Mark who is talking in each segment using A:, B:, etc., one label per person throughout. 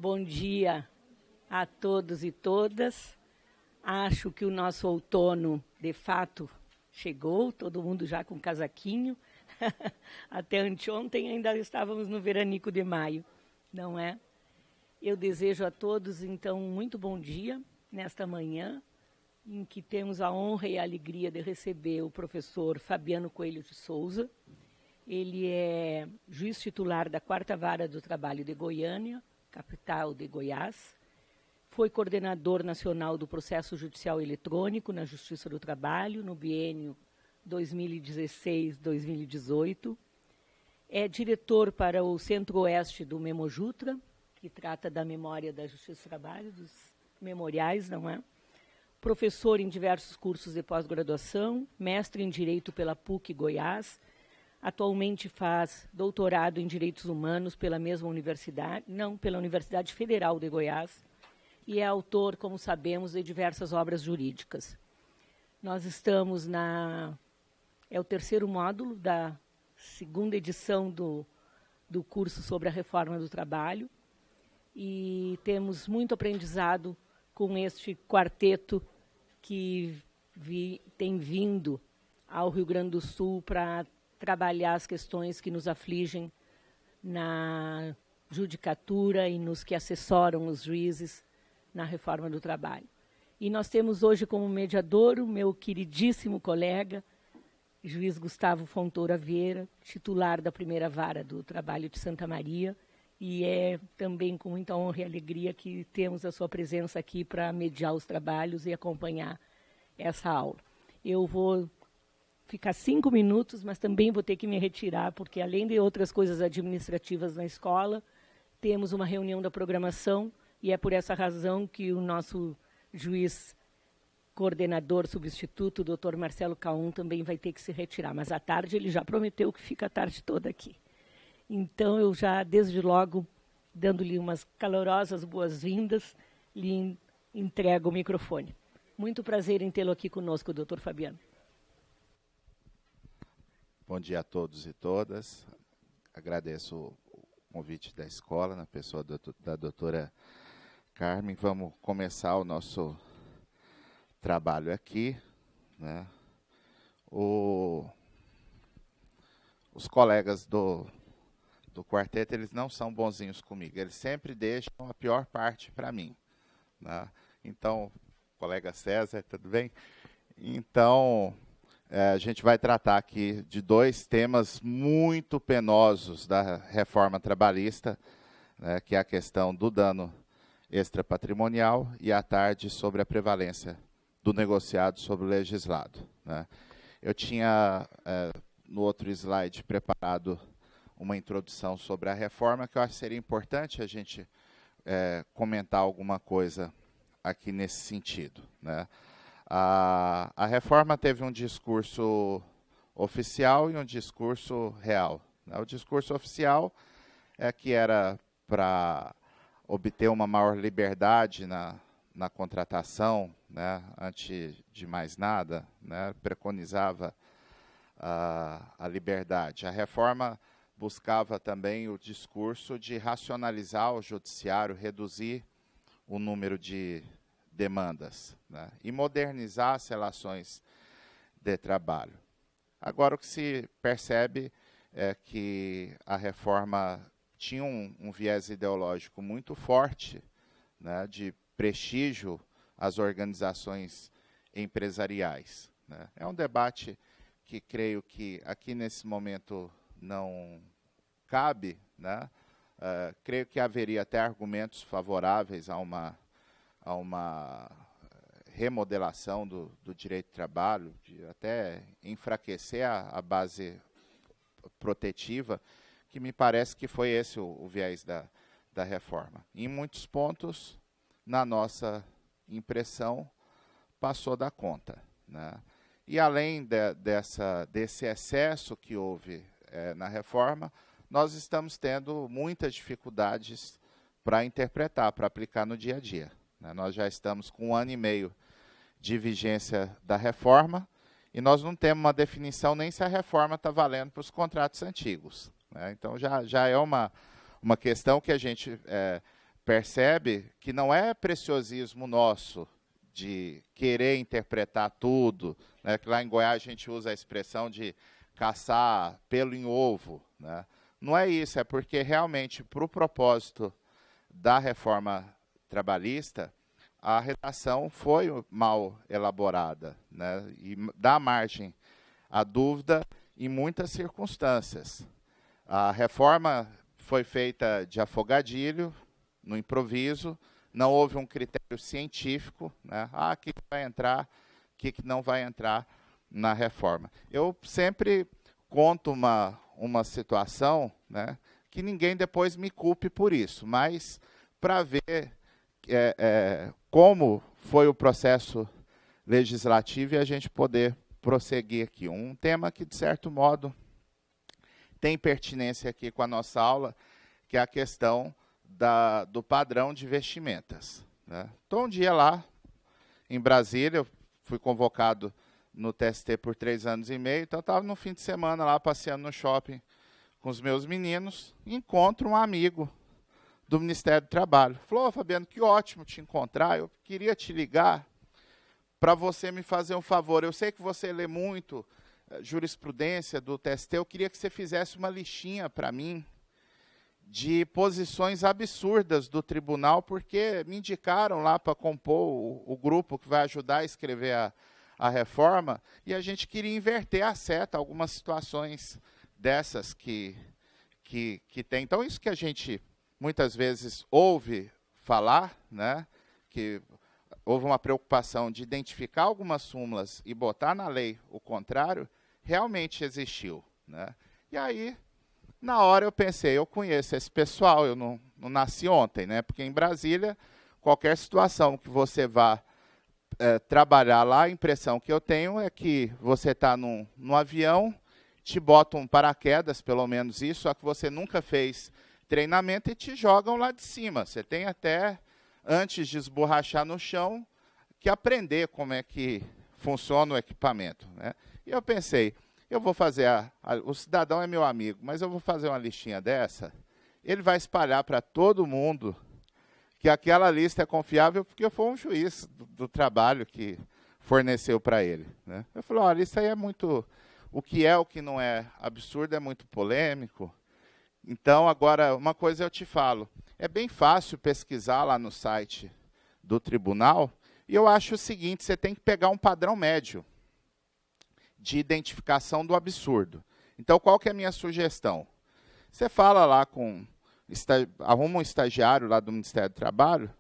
A: Bom dia a todos e todas. Acho que o nosso outono, de fato, chegou, todo mundo já com casaquinho. Até anteontem ainda estávamos no veranico de maio, não é? Eu desejo a todos, então, muito bom dia nesta manhã, em que temos a honra e a alegria de receber o professor Fabiano Coelho de Souza. Ele é juiz titular da 4ª Vara do Trabalho de Goiânia, capital de Goiás. Foi coordenador nacional do processo judicial eletrônico na Justiça do Trabalho, no biênio 2016-2018. É diretor para o Centro-Oeste do Memojutra, que trata da memória da Justiça do Trabalho, dos memoriais, não é? Professor em diversos cursos de pós-graduação, mestre em Direito pela PUC Goiás. Atualmente faz doutorado em Direitos Humanos pela mesma universidade, não, pela Universidade Federal de Goiás, e é autor, como sabemos, de diversas obras jurídicas. Nós estamos é o 3º módulo da 2ª edição do curso sobre a reforma do trabalho, e temos muito aprendizado com este quarteto que tem vindo ao Rio Grande do Sul para trabalhar as questões que nos afligem na judicatura e nos que assessoram os juízes na reforma do trabalho. E nós temos hoje como mediador o meu queridíssimo colega, juiz Gustavo Fontoura Vieira, titular da 1ª Vara do Trabalho de Santa Maria, e é também com muita honra e alegria que temos a sua presença aqui para mediar os trabalhos e acompanhar essa aula. Eu vou ficar 5 minutos, mas também vou ter que me retirar, porque além de outras coisas administrativas na escola, temos uma reunião da programação, e é por essa razão que o nosso juiz coordenador substituto, o doutor Marcelo Caum, também vai ter que se retirar. Mas à tarde ele já prometeu que fica a tarde toda aqui. Então, eu já, desde logo, dando-lhe umas calorosas boas-vindas, lhe entrego o microfone. Muito prazer em tê-lo aqui conosco, doutor Fabiano.
B: Bom dia a todos e todas. Agradeço o convite da escola, na pessoa da doutora Carmen. Vamos começar o nosso trabalho aqui, né? Os colegas do quarteto, eles não são bonzinhos comigo. Eles sempre deixam a pior parte para mim, né? Então, colega César, tudo bem? Então, a gente vai tratar aqui de 2 temas muito penosos da reforma trabalhista, né, que é a questão do dano extrapatrimonial e, à tarde, sobre a prevalência do negociado sobre o legislado, né? Eu tinha, no outro slide, preparado uma introdução sobre a reforma, que eu acho que seria importante a gente comentar alguma coisa aqui nesse sentido, né? A reforma teve um discurso oficial e um discurso real, né? O discurso oficial é que era para obter uma maior liberdade na contratação, né? Antes de mais nada, né? Preconizava a liberdade. A reforma buscava também o discurso de racionalizar o judiciário, reduzir o número de demandas, né, e modernizar as relações de trabalho. Agora, o que se percebe é que a reforma tinha um viés ideológico muito forte, né, de prestígio às organizações empresariais, né. É um debate que creio que aqui nesse momento não cabe, né? Creio que haveria até argumentos favoráveis a uma remodelação do direito do trabalho, de até enfraquecer a base protetiva, que me parece que foi esse o viés da reforma. Em muitos pontos, na nossa impressão, passou da conta, né? E além desse excesso que houve na reforma, nós estamos tendo muitas dificuldades para interpretar, para aplicar no dia a dia, né? Nós já estamos com 1 ano e meio de vigência da reforma e nós não temos uma definição nem se a reforma está valendo para os contratos antigos, né? Então, já é uma questão que a gente percebe que não é preciosismo nosso de querer interpretar tudo, né? Que lá em Goiás a gente usa a expressão de caçar pelo em ovo, né? Não é isso, é porque realmente, para o propósito da reforma trabalhista, a redação foi mal elaborada, né? E dá margem à dúvida em muitas circunstâncias. A reforma foi feita de afogadilho, no improviso, não houve um critério científico, né? O que vai entrar, o que não vai entrar na reforma. Eu sempre conto uma situação, né, que ninguém depois me culpe por isso, mas para ver como foi o processo legislativo e a gente poder prosseguir aqui. Um tema que, de certo modo, tem pertinência aqui com a nossa aula, que é a questão do padrão de vestimentas, né? Estou um dia lá, em Brasília, eu fui convocado no TST por 3 anos e meio, então eu estava no fim de semana lá, passeando no shopping com os meus meninos, e encontro um amigo do Ministério do Trabalho. Falou: Fabiano, que ótimo te encontrar, eu queria te ligar para você me fazer um favor. Eu sei que você lê muito jurisprudência do TST, eu queria que você fizesse uma listinha para mim de posições absurdas do tribunal, porque me indicaram lá para compor o grupo que vai ajudar a escrever a reforma, e a gente queria inverter a seta, algumas situações dessas que tem. Então, isso que a gente muitas vezes ouve falar, né, que houve uma preocupação de identificar algumas súmulas e botar na lei o contrário, realmente existiu, né? E aí, na hora eu pensei, eu conheço esse pessoal, eu não nasci ontem, né? Porque em Brasília, qualquer situação que você vá trabalhar lá, a impressão que eu tenho é que você está num avião, te botam um paraquedas, pelo menos isso, só que você nunca fez treinamento e te jogam lá de cima. Você tem até, antes de esborrachar no chão, que aprender como é que funciona o equipamento, né? E eu pensei, eu vou fazer, o cidadão é meu amigo, mas eu vou fazer uma listinha dessa, ele vai espalhar para todo mundo que aquela lista é confiável porque foi um juiz do trabalho que forneceu para ele, né? Eu falei: olha, isso aí é muito, o que não é absurdo, é muito polêmico. Então, agora, uma coisa eu te falo, é bem fácil pesquisar lá no site do tribunal, e eu acho o seguinte, você tem que pegar um padrão médio de identificação do absurdo. Então, qual que é a minha sugestão? Você fala lá arruma um estagiário lá do Ministério do Trabalho,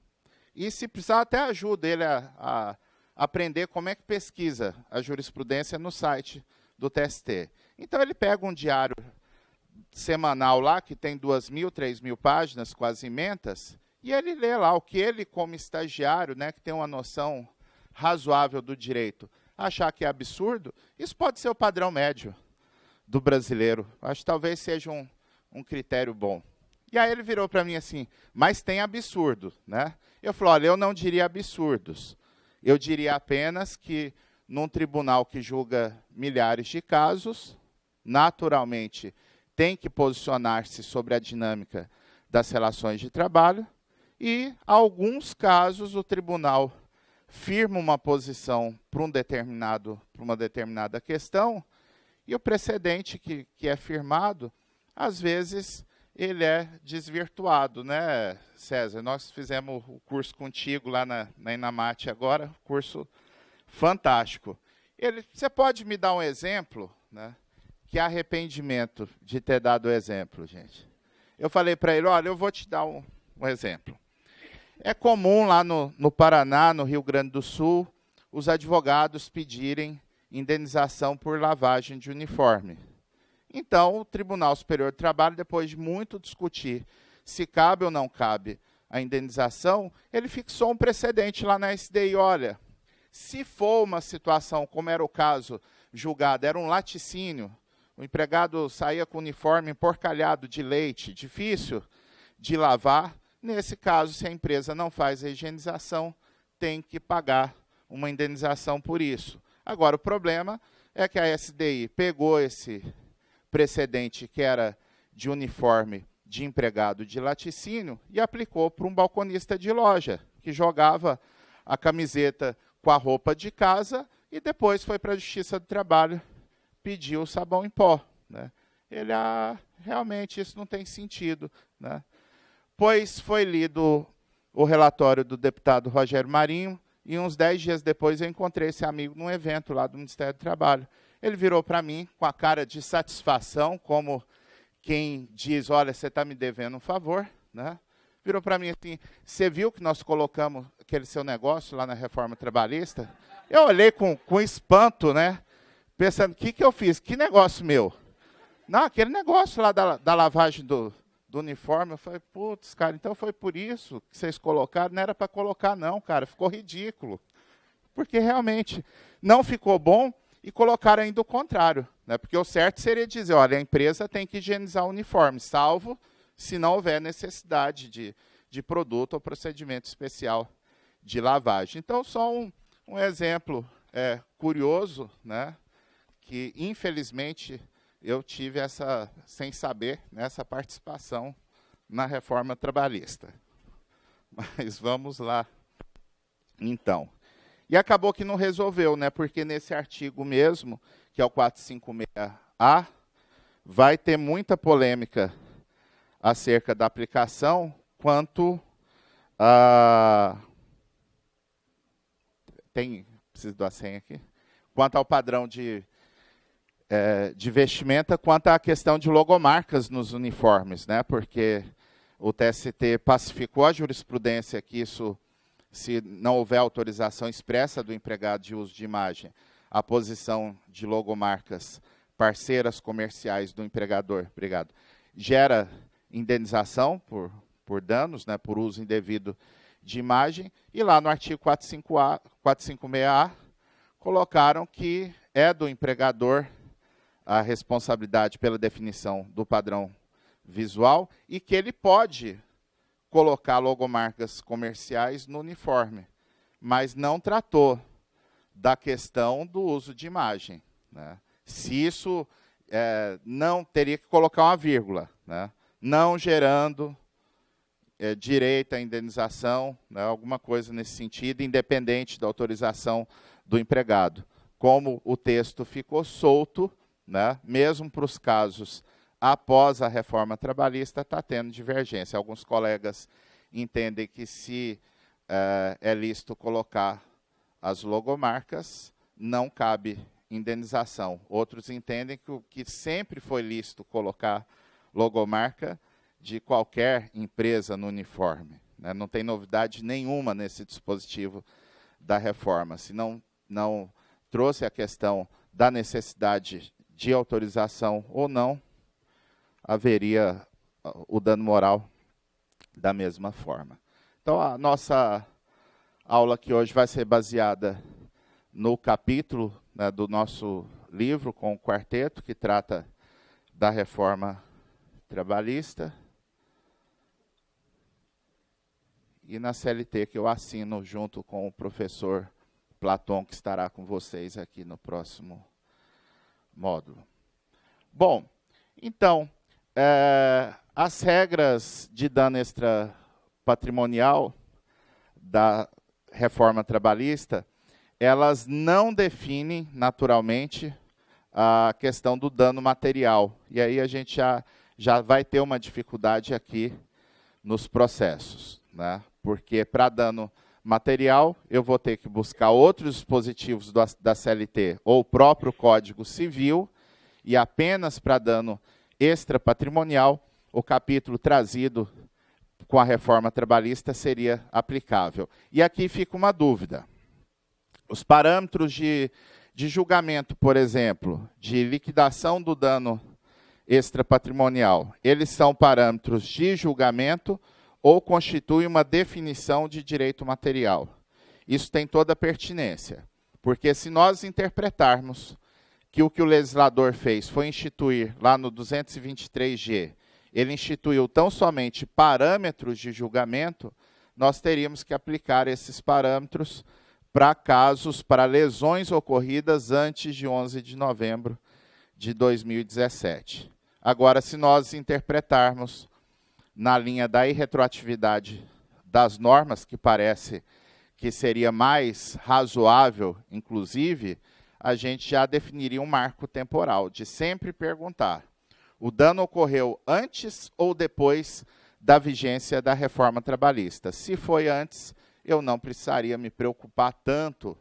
B: e se precisar até ajuda ele a aprender como é que pesquisa a jurisprudência no site do TST. Então, ele pega um diário semanal lá, que tem 2.000, 3.000 páginas com as ementas, e ele lê lá o que ele, como estagiário, né, que tem uma noção razoável do direito, achar que é absurdo, isso pode ser o padrão médio do brasileiro. Acho que talvez seja um critério bom. E aí ele virou para mim assim, mas tem absurdo, né? Eu falei: olha, eu não diria absurdos. Eu diria apenas que, num tribunal que julga milhares de casos, naturalmente tem que posicionar-se sobre a dinâmica das relações de trabalho, e, em alguns casos, o tribunal firma uma posição para uma determinada questão, e o precedente que é firmado, às vezes, ele é desvirtuado, né, César? Nós fizemos o curso contigo lá na Inamate agora, curso fantástico. Você pode me dar um exemplo, né? Que arrependimento de ter dado o exemplo, gente. Eu falei para ele: olha, eu vou te dar um exemplo. É comum lá no Paraná, no Rio Grande do Sul, os advogados pedirem indenização por lavagem de uniforme. Então, o Tribunal Superior do Trabalho, depois de muito discutir se cabe ou não cabe a indenização, ele fixou um precedente lá na SDI. Olha, se for uma situação, como era o caso julgado, era um laticínio, o empregado saía com o uniforme emporcalhado de leite, difícil de lavar. Nesse caso, se a empresa não faz a higienização, tem que pagar uma indenização por isso. Agora, o problema é que a SDI pegou esse precedente que era de uniforme de empregado de laticínio e aplicou para um balconista de loja, que jogava a camiseta com a roupa de casa e depois foi para a Justiça do Trabalho pedir o sabão em pó, né? Ele, realmente isso não tem sentido, né? Pois foi lido o relatório do deputado Rogério Marinho e uns 10 dias depois eu encontrei esse amigo num evento lá do Ministério do Trabalho. Ele virou para mim com a cara de satisfação, como quem diz, olha, você está me devendo um favor, né? Virou para mim assim, você viu que nós colocamos aquele seu negócio lá na reforma trabalhista? Eu olhei com espanto, né? Pensando, o que eu fiz? Que negócio meu? Não, aquele negócio lá da lavagem do uniforme. Eu falei, putz, cara, então foi por isso que vocês colocaram? Não era para colocar não, cara, ficou ridículo. Porque realmente não ficou bom e colocaram ainda o contrário, né? Porque o certo seria dizer, olha, a empresa tem que higienizar o uniforme, salvo se não houver necessidade de produto ou procedimento especial de lavagem. Então, só um exemplo curioso, né, que, infelizmente, eu tive sem saber, essa participação na reforma trabalhista. Mas vamos lá, então. E acabou que não resolveu, né, porque nesse artigo mesmo, que é o 456A, vai ter muita polêmica acerca da aplicação, quanto a... Preciso da senha aqui. Quanto ao padrão de vestimenta, quanto à questão de logomarcas nos uniformes, né? Porque o TST pacificou a jurisprudência que isso, se não houver autorização expressa do empregado de uso de imagem, a posição de logomarcas parceiras comerciais do empregador, gera indenização por danos, né, por uso indevido de imagem, e lá no artigo 456A colocaram que é do empregador a responsabilidade pela definição do padrão visual e que ele pode colocar logomarcas comerciais no uniforme, mas não tratou da questão do uso de imagem, né? Se isso não teria que colocar uma vírgula, né? Não gerando direito à indenização, né? Alguma coisa nesse sentido, independente da autorização do empregado. Como o texto ficou solto, né? Mesmo para os casos após a reforma trabalhista, está tendo divergência. Alguns colegas entendem que se é lícito colocar as logomarcas, não cabe indenização. Outros entendem que sempre foi lícito colocar logomarca de qualquer empresa no uniforme, né? Não tem novidade nenhuma nesse dispositivo da reforma. Se não trouxe a questão da necessidade de autorização ou não, haveria o dano moral da mesma forma. Então, a nossa aula aqui hoje vai ser baseada no capítulo, né, do nosso livro com o quarteto, que trata da reforma trabalhista, e na CLT, que eu assino junto com o professor Platon, que estará com vocês aqui no próximo módulo. Bom, então, as regras de dano extrapatrimonial da reforma trabalhista, elas não definem, naturalmente, a questão do dano material. E aí a gente já vai ter uma dificuldade aqui nos processos, né? Porque para dano material, eu vou ter que buscar outros dispositivos da CLT ou o próprio Código Civil, e apenas para dano extrapatrimonial, o capítulo trazido com a reforma trabalhista seria aplicável. E aqui fica uma dúvida. Os parâmetros de julgamento, por exemplo, de liquidação do dano extrapatrimonial, eles são parâmetros de julgamento ou constituem uma definição de direito material? Isso tem toda a pertinência, porque se nós interpretarmos que o legislador fez foi instituir, lá no 223G, ele instituiu tão somente parâmetros de julgamento, nós teríamos que aplicar esses parâmetros para casos, para lesões ocorridas antes de 11 de novembro de 2017. Agora, se nós interpretarmos na linha da irretroatividade das normas, que parece que seria mais razoável, inclusive, a gente já definiria um marco temporal, de sempre perguntar, o dano ocorreu antes ou depois da vigência da reforma trabalhista? Se foi antes, eu não precisaria me preocupar tanto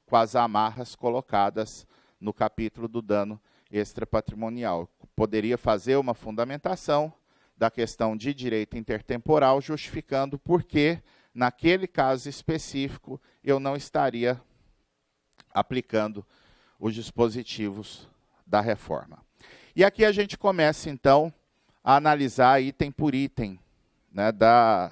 B: com as amarras colocadas no capítulo do dano extrapatrimonial. Poderia fazer uma fundamentação da questão de direito intertemporal, justificando por que, naquele caso específico, eu não estaria aplicando os dispositivos da reforma. E aqui a gente começa, então, a analisar item por item, né,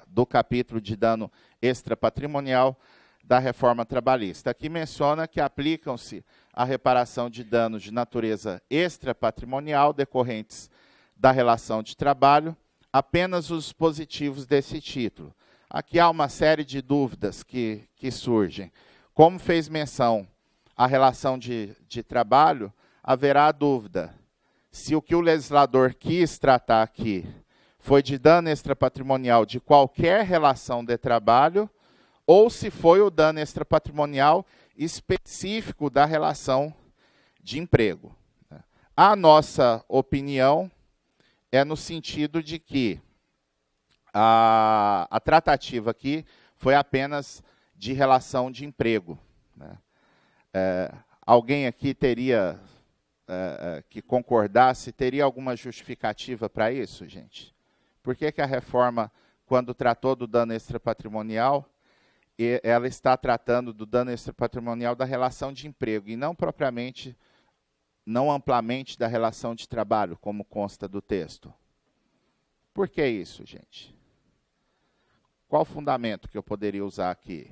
B: do capítulo de dano extrapatrimonial da reforma trabalhista. Aqui menciona que aplicam-se à reparação de danos de natureza extrapatrimonial decorrentes da relação de trabalho apenas os dispositivos desse título. Aqui há uma série de dúvidas que surgem. Como fez menção à relação de trabalho, haverá a dúvida se o que o legislador quis tratar aqui foi de dano extrapatrimonial de qualquer relação de trabalho ou se foi o dano extrapatrimonial específico da relação de emprego. A nossa opinião é no sentido de que a tratativa aqui foi apenas de relação de emprego, né? Alguém aqui teria que concordasse, teria alguma justificativa para isso, gente? Por que a reforma, quando tratou do dano extrapatrimonial, ela está tratando do dano extrapatrimonial da relação de emprego e não propriamente, não amplamente da relação de trabalho, como consta do texto? Por que isso, gente? Qual fundamento que eu poderia usar aqui?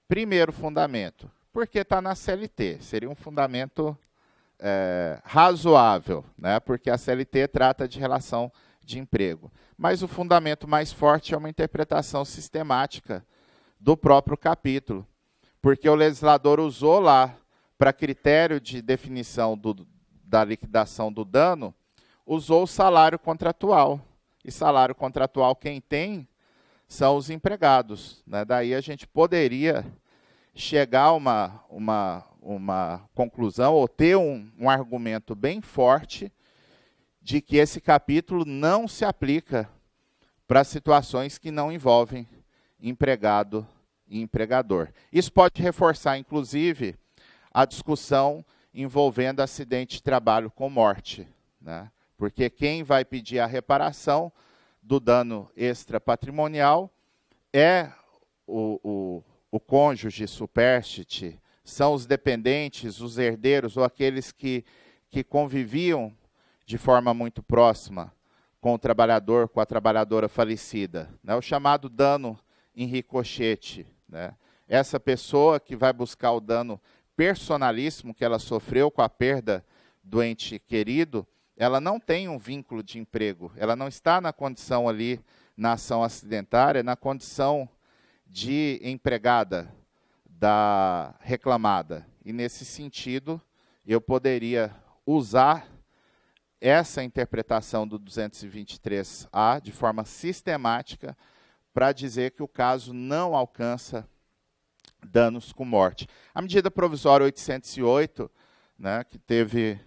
B: Primeiro fundamento, porque está na CLT. Seria um fundamento razoável, né? Porque a CLT trata de relação de emprego. Mas o fundamento mais forte é uma interpretação sistemática do próprio capítulo, porque o legislador usou lá, para critério de definição da liquidação do dano, usou o salário contratual. E salário contratual quem tem são os empregados, né? Daí a gente poderia chegar a uma conclusão ou ter um argumento bem forte de que esse capítulo não se aplica para situações que não envolvem empregado e empregador. Isso pode reforçar, inclusive, a discussão envolvendo acidente de trabalho com morte, né? Porque quem vai pedir a reparação do dano extrapatrimonial é o cônjuge supérstite, são os dependentes, os herdeiros ou aqueles que conviviam de forma muito próxima com o trabalhador, com a trabalhadora falecida, né? O chamado dano em ricochete, né? Essa pessoa que vai buscar o dano personalíssimo que ela sofreu com a perda do ente querido, ela não tem um vínculo de emprego, ela não está na condição ali, na ação acidentária, na condição de empregada da reclamada. E, nesse sentido, eu poderia usar essa interpretação do 223A de forma sistemática para dizer que o caso não alcança danos com morte. A medida provisória 808, né, que teve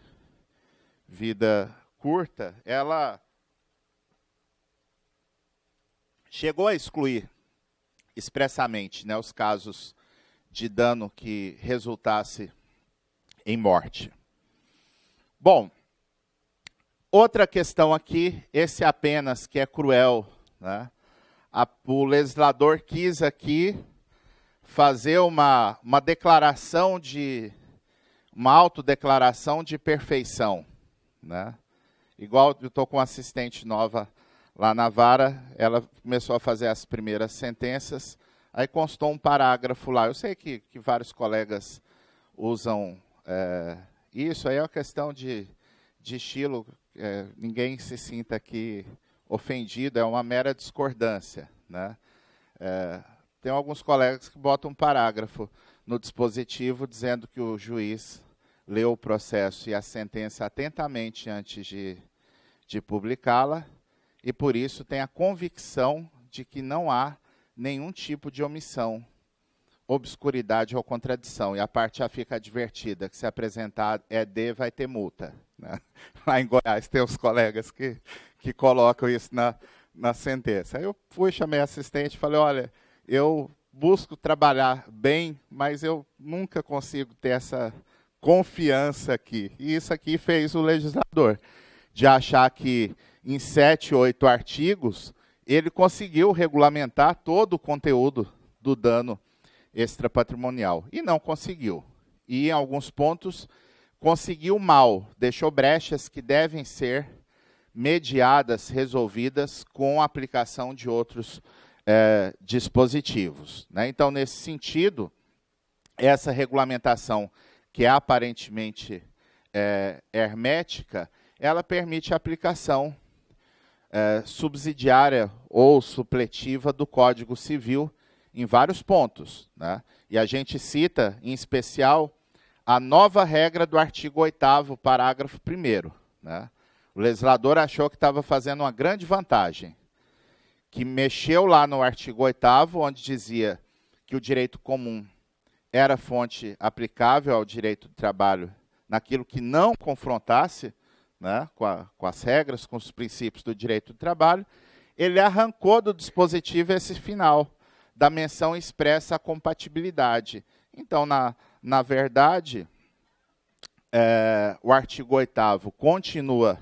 B: vida curta, ela chegou a excluir expressamente, né, os casos de dano que resultasse em morte. Bom, outra questão aqui, esse apenas que é cruel, né? O legislador quis aqui fazer uma declaração uma autodeclaração de perfeição, né? Igual eu estou com uma assistente nova lá na vara, ela começou a fazer as primeiras sentenças, aí constou um parágrafo lá. Eu sei que vários colegas usam isso, aí é uma questão de estilo, ninguém se sinta aqui ofendido, é uma mera discordância, né? Tem alguns colegas que botam um parágrafo no dispositivo dizendo que o juiz leu o processo e a sentença atentamente antes de publicá-la, e, por isso, tem a convicção de que não há nenhum tipo de omissão, obscuridade ou contradição. E a parte A fica advertida, que se apresentar ED vai ter multa, né? Lá em Goiás tem os colegas que colocam isso na sentença. Aí eu fui, chamei a assistente e falei, olha, eu busco trabalhar bem, mas eu nunca consigo ter essa confiança aqui. E isso aqui fez o legislador, de achar que em 7, 8 artigos, ele conseguiu regulamentar todo o conteúdo do dano extrapatrimonial. E não conseguiu. E, em alguns pontos, conseguiu mal. Deixou brechas que devem ser mediadas, resolvidas, com a aplicação de outros dispositivos, né? Então, nesse sentido, essa regulamentação, que é aparentemente hermética, ela permite a aplicação subsidiária ou supletiva do Código Civil em vários pontos, né? E a gente cita, em especial, a nova regra do artigo 8º, parágrafo 1º, né? O legislador achou que estava fazendo uma grande vantagem, que mexeu lá no artigo 8º, onde dizia que o direito comum era fonte aplicável ao direito do trabalho naquilo que não confrontasse, né, com as regras, com os princípios do direito do trabalho. Ele arrancou do dispositivo esse final, da menção expressa à compatibilidade. Então, na verdade, o artigo 8º continua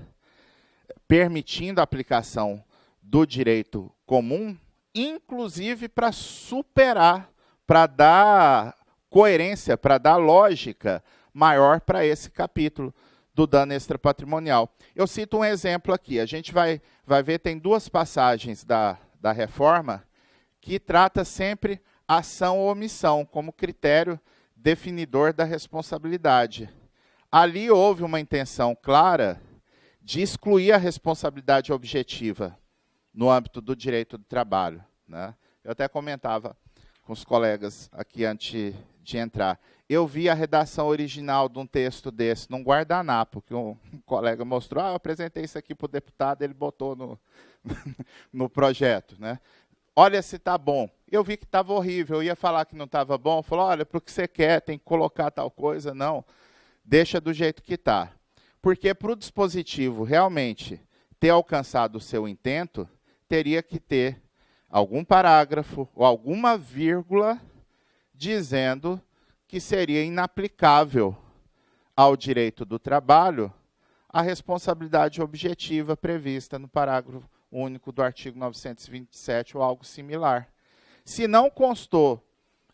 B: permitindo a aplicação do direito comum, inclusive para superar, para dar coerência, para dar lógica maior para esse capítulo do dano extrapatrimonial. Eu cito um exemplo aqui. A gente vai ver, tem 2 passagens da reforma que trata sempre ação ou omissão como critério definidor da responsabilidade. Ali houve uma intenção clara de excluir a responsabilidade objetiva no âmbito do direito do trabalho, né? Eu até comentava com os colegas aqui antes de entrar. Eu vi a redação original de um texto desse num guardanapo, que um colega mostrou, eu apresentei isso aqui para o deputado, ele botou no projeto, né? Olha se está bom. Eu vi que estava horrível, eu ia falar que não estava bom, falou, olha, para o que você quer, tem que colocar tal coisa. Não, deixa do jeito que está. Porque para o dispositivo realmente ter alcançado o seu intento, teria que ter algum parágrafo ou alguma vírgula dizendo que seria inaplicável ao direito do trabalho a responsabilidade objetiva prevista no parágrafo único do artigo 927 ou algo similar. Se não constou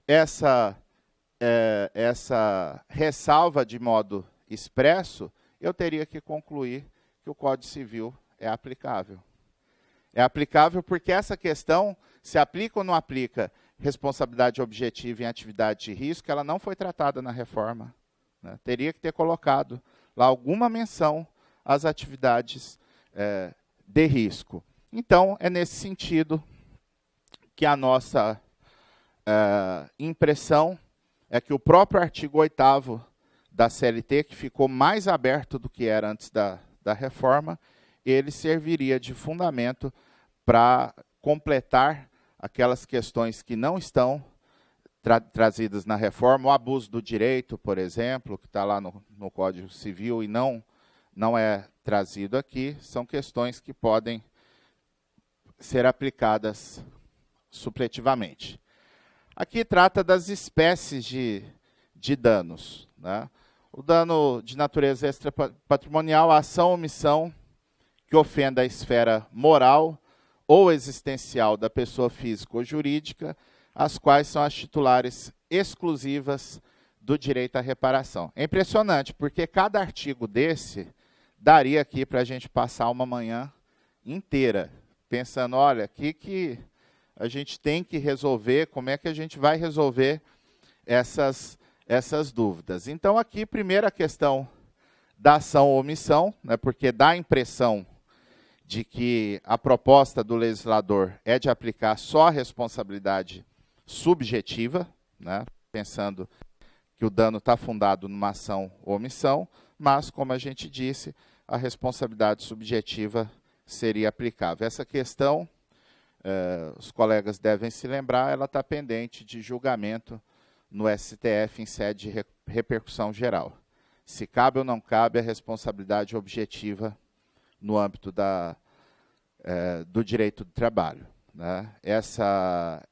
B: essa ressalva de modo expresso, eu teria que concluir que o Código Civil é aplicável. É aplicável porque essa questão, se aplica ou não aplica responsabilidade objetiva em atividade de risco, ela não foi tratada na reforma, né? Teria que ter colocado lá alguma menção às atividades de risco. Então, é nesse sentido que a nossa impressão é que o próprio artigo 8º da CLT, que ficou mais aberto do que era antes da reforma, ele serviria de fundamento para completar aquelas questões que não estão trazidas na reforma, o abuso do direito, por exemplo, que está lá no Código Civil e não é trazido aqui, são questões que podem ser aplicadas supletivamente. Aqui trata das espécies de danos, né? O dano de natureza extrapatrimonial, a ação ou omissão que ofenda a esfera moral ou existencial da pessoa física ou jurídica, as quais são as titulares exclusivas do direito à reparação. É impressionante, porque cada artigo desse daria aqui para a gente passar uma manhã inteira, pensando, olha, o que a gente tem que resolver, como é que a gente vai resolver essas dúvidas. Então, aqui, primeira questão da ação ou omissão, né, porque dá a impressão de que a proposta do legislador é de aplicar só a responsabilidade subjetiva, né, pensando que o dano está fundado numa ação ou omissão, mas, como a gente disse, a responsabilidade subjetiva seria aplicável. Essa questão, os colegas devem se lembrar, ela está pendente de julgamento no STF em sede de repercussão geral. Se cabe ou não cabe a responsabilidade objetiva no âmbito do direito do trabalho, né? Essa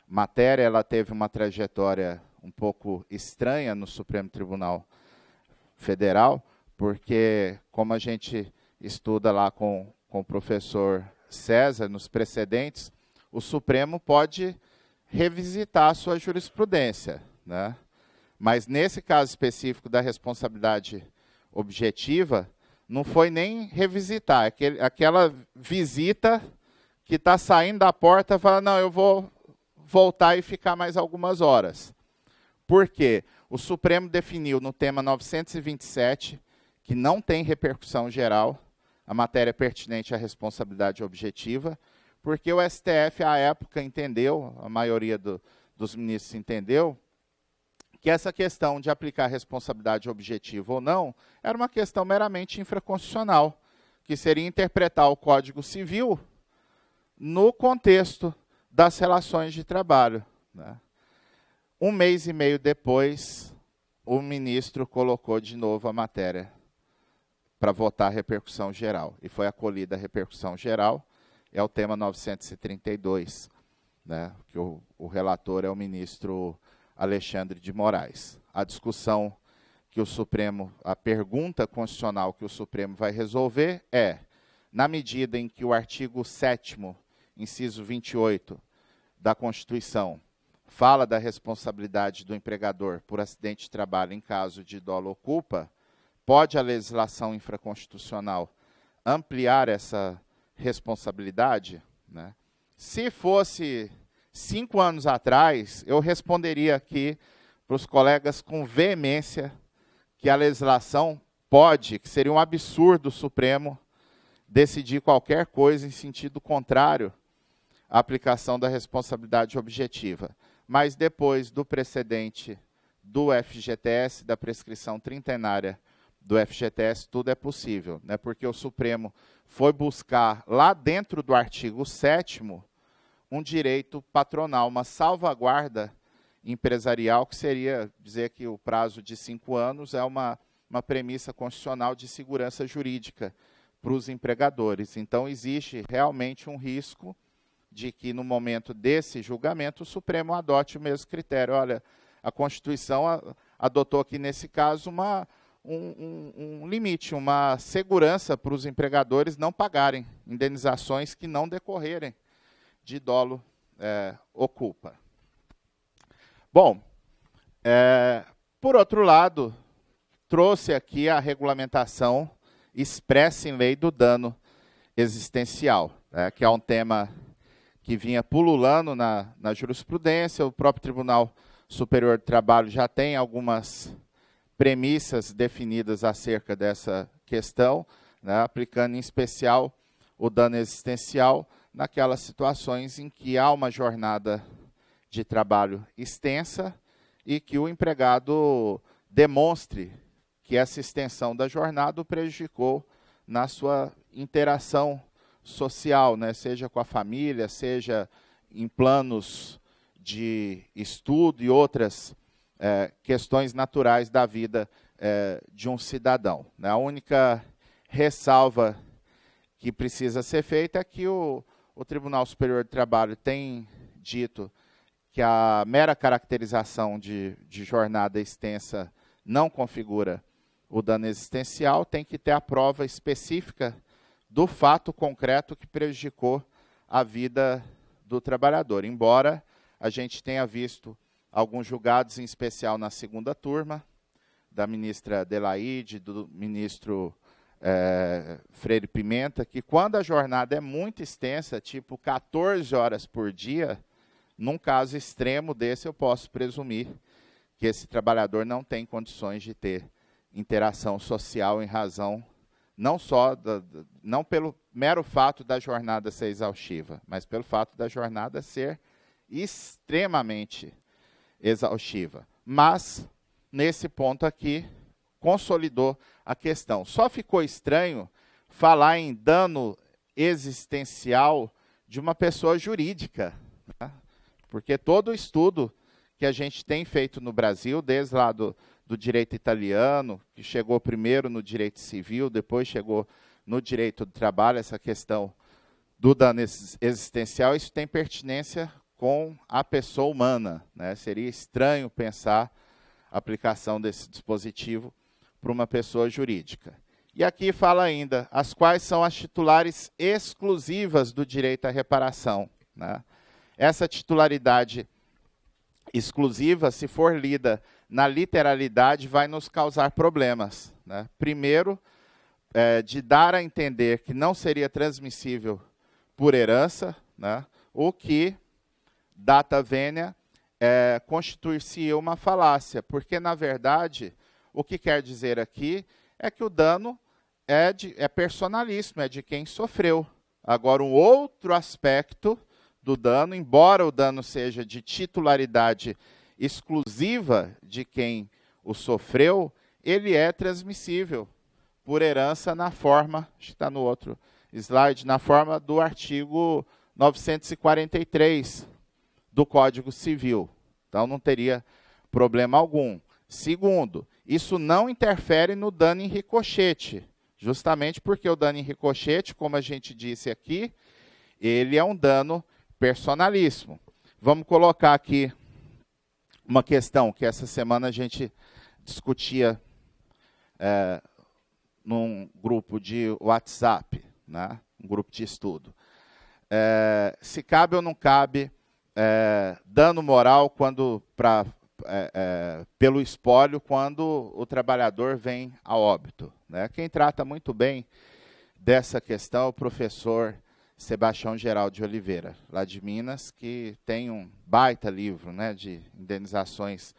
B: matéria ela teve uma trajetória um pouco estranha no Supremo Tribunal Federal, porque, como a gente estuda lá com o professor César, nos precedentes, o Supremo pode revisitar a sua jurisprudência, né? Mas, nesse caso específico da responsabilidade objetiva, não foi nem revisitar, aquela visita que está saindo da porta e fala, não, eu vou voltar e ficar mais algumas horas. Por quê? O Supremo definiu no tema 927 que não tem repercussão geral a matéria pertinente à responsabilidade objetiva, porque o STF, à época, entendeu, a maioria dos ministros entendeu, que essa questão de aplicar responsabilidade objetiva ou não era uma questão meramente infraconstitucional, que seria interpretar o Código Civil no contexto das relações de trabalho, né? 1 mês e meio depois, o ministro colocou de novo a matéria para votar a repercussão geral. E foi acolhida a repercussão geral, é o tema 932, né? Que o relator é o ministro Alexandre de Moraes. A discussão que o Supremo, a pergunta constitucional que o Supremo vai resolver é, na medida em que o artigo 7º, inciso 28 da Constituição, fala da responsabilidade do empregador por acidente de trabalho em caso de dolo ou culpa, pode a legislação infraconstitucional ampliar essa responsabilidade, né? Se fosse 5 anos atrás, eu responderia aqui para os colegas com veemência que a legislação pode, que seria um absurdo o Supremo decidir qualquer coisa em sentido contrário à aplicação da responsabilidade objetiva. Mas depois do precedente do FGTS, da prescrição trintenária do FGTS, tudo é possível, né? Porque o Supremo foi buscar, lá dentro do artigo 7º, um direito patronal, uma salvaguarda empresarial, que seria dizer que o prazo de 5 anos é uma premissa constitucional de segurança jurídica para os empregadores. Então, existe realmente um risco de que, no momento desse julgamento, o Supremo adote o mesmo critério. Olha, a Constituição adotou aqui, nesse caso, um limite, uma segurança para os empregadores não pagarem indenizações que não decorrerem de dolo ou culpa. Bom, por outro lado, trouxe aqui a regulamentação expressa em lei do dano existencial, que é um tema que vinha pululando na jurisprudência. O próprio Tribunal Superior do Trabalho já tem algumas premissas definidas acerca dessa questão, né, aplicando em especial o dano existencial naquelas situações em que há uma jornada de trabalho extensa e que o empregado demonstre que essa extensão da jornada o prejudicou na sua interação social, né, seja com a família, seja em planos de estudo e outras questões naturais da vida de um cidadão, né. A única ressalva que precisa ser feita é que o Tribunal Superior do Trabalho tem dito que a mera caracterização de jornada extensa não configura o dano existencial, tem que ter a prova específica do fato concreto que prejudicou a vida do trabalhador. Embora a gente tenha visto alguns julgados, em especial na segunda turma, da ministra Adelaide, do ministro Freire Pimenta, que quando a jornada é muito extensa, tipo 14 horas por dia, num caso extremo desse, eu posso presumir que esse trabalhador não tem condições de ter interação social em razão, não pelo mero fato da jornada ser exaustiva, mas pelo fato da jornada ser extremamente exaustiva. Mas, nesse ponto aqui, consolidou a questão. Só ficou estranho falar em dano existencial de uma pessoa jurídica, né? Porque todo o estudo que a gente tem feito no Brasil, desde lá do direito italiano, que chegou primeiro no direito civil, depois chegou no direito do trabalho, essa questão do dano existencial, isso tem pertinência com a pessoa humana, né? Seria estranho pensar a aplicação desse dispositivo para uma pessoa jurídica. E aqui fala ainda as quais são as titulares exclusivas do direito à reparação, né? Essa titularidade exclusiva, se for lida na literalidade, vai nos causar problemas, né? Primeiro, de dar a entender que não seria transmissível por herança, né? O que, data vênia, constituir-se uma falácia, porque, na verdade, o que quer dizer aqui é que o dano é personalíssimo, é de quem sofreu. Agora, um outro aspecto do dano, embora o dano seja de titularidade exclusiva de quem o sofreu, ele é transmissível por herança na forma, acho que está no outro slide, na forma do artigo 943 do Código Civil. Então, não teria problema algum. Segundo, isso não interfere no dano em ricochete, justamente porque o dano em ricochete, como a gente disse aqui, ele é um dano personalíssimo. Vamos colocar aqui uma questão que essa semana a gente discutia num grupo de WhatsApp, né? Um grupo de estudo. Se cabe ou não cabe dano moral pelo espólio quando o trabalhador vem a óbito, né? Quem trata muito bem dessa questão é o professor Sebastião Geraldo de Oliveira, lá de Minas, que tem um baita livro, né, de indenizações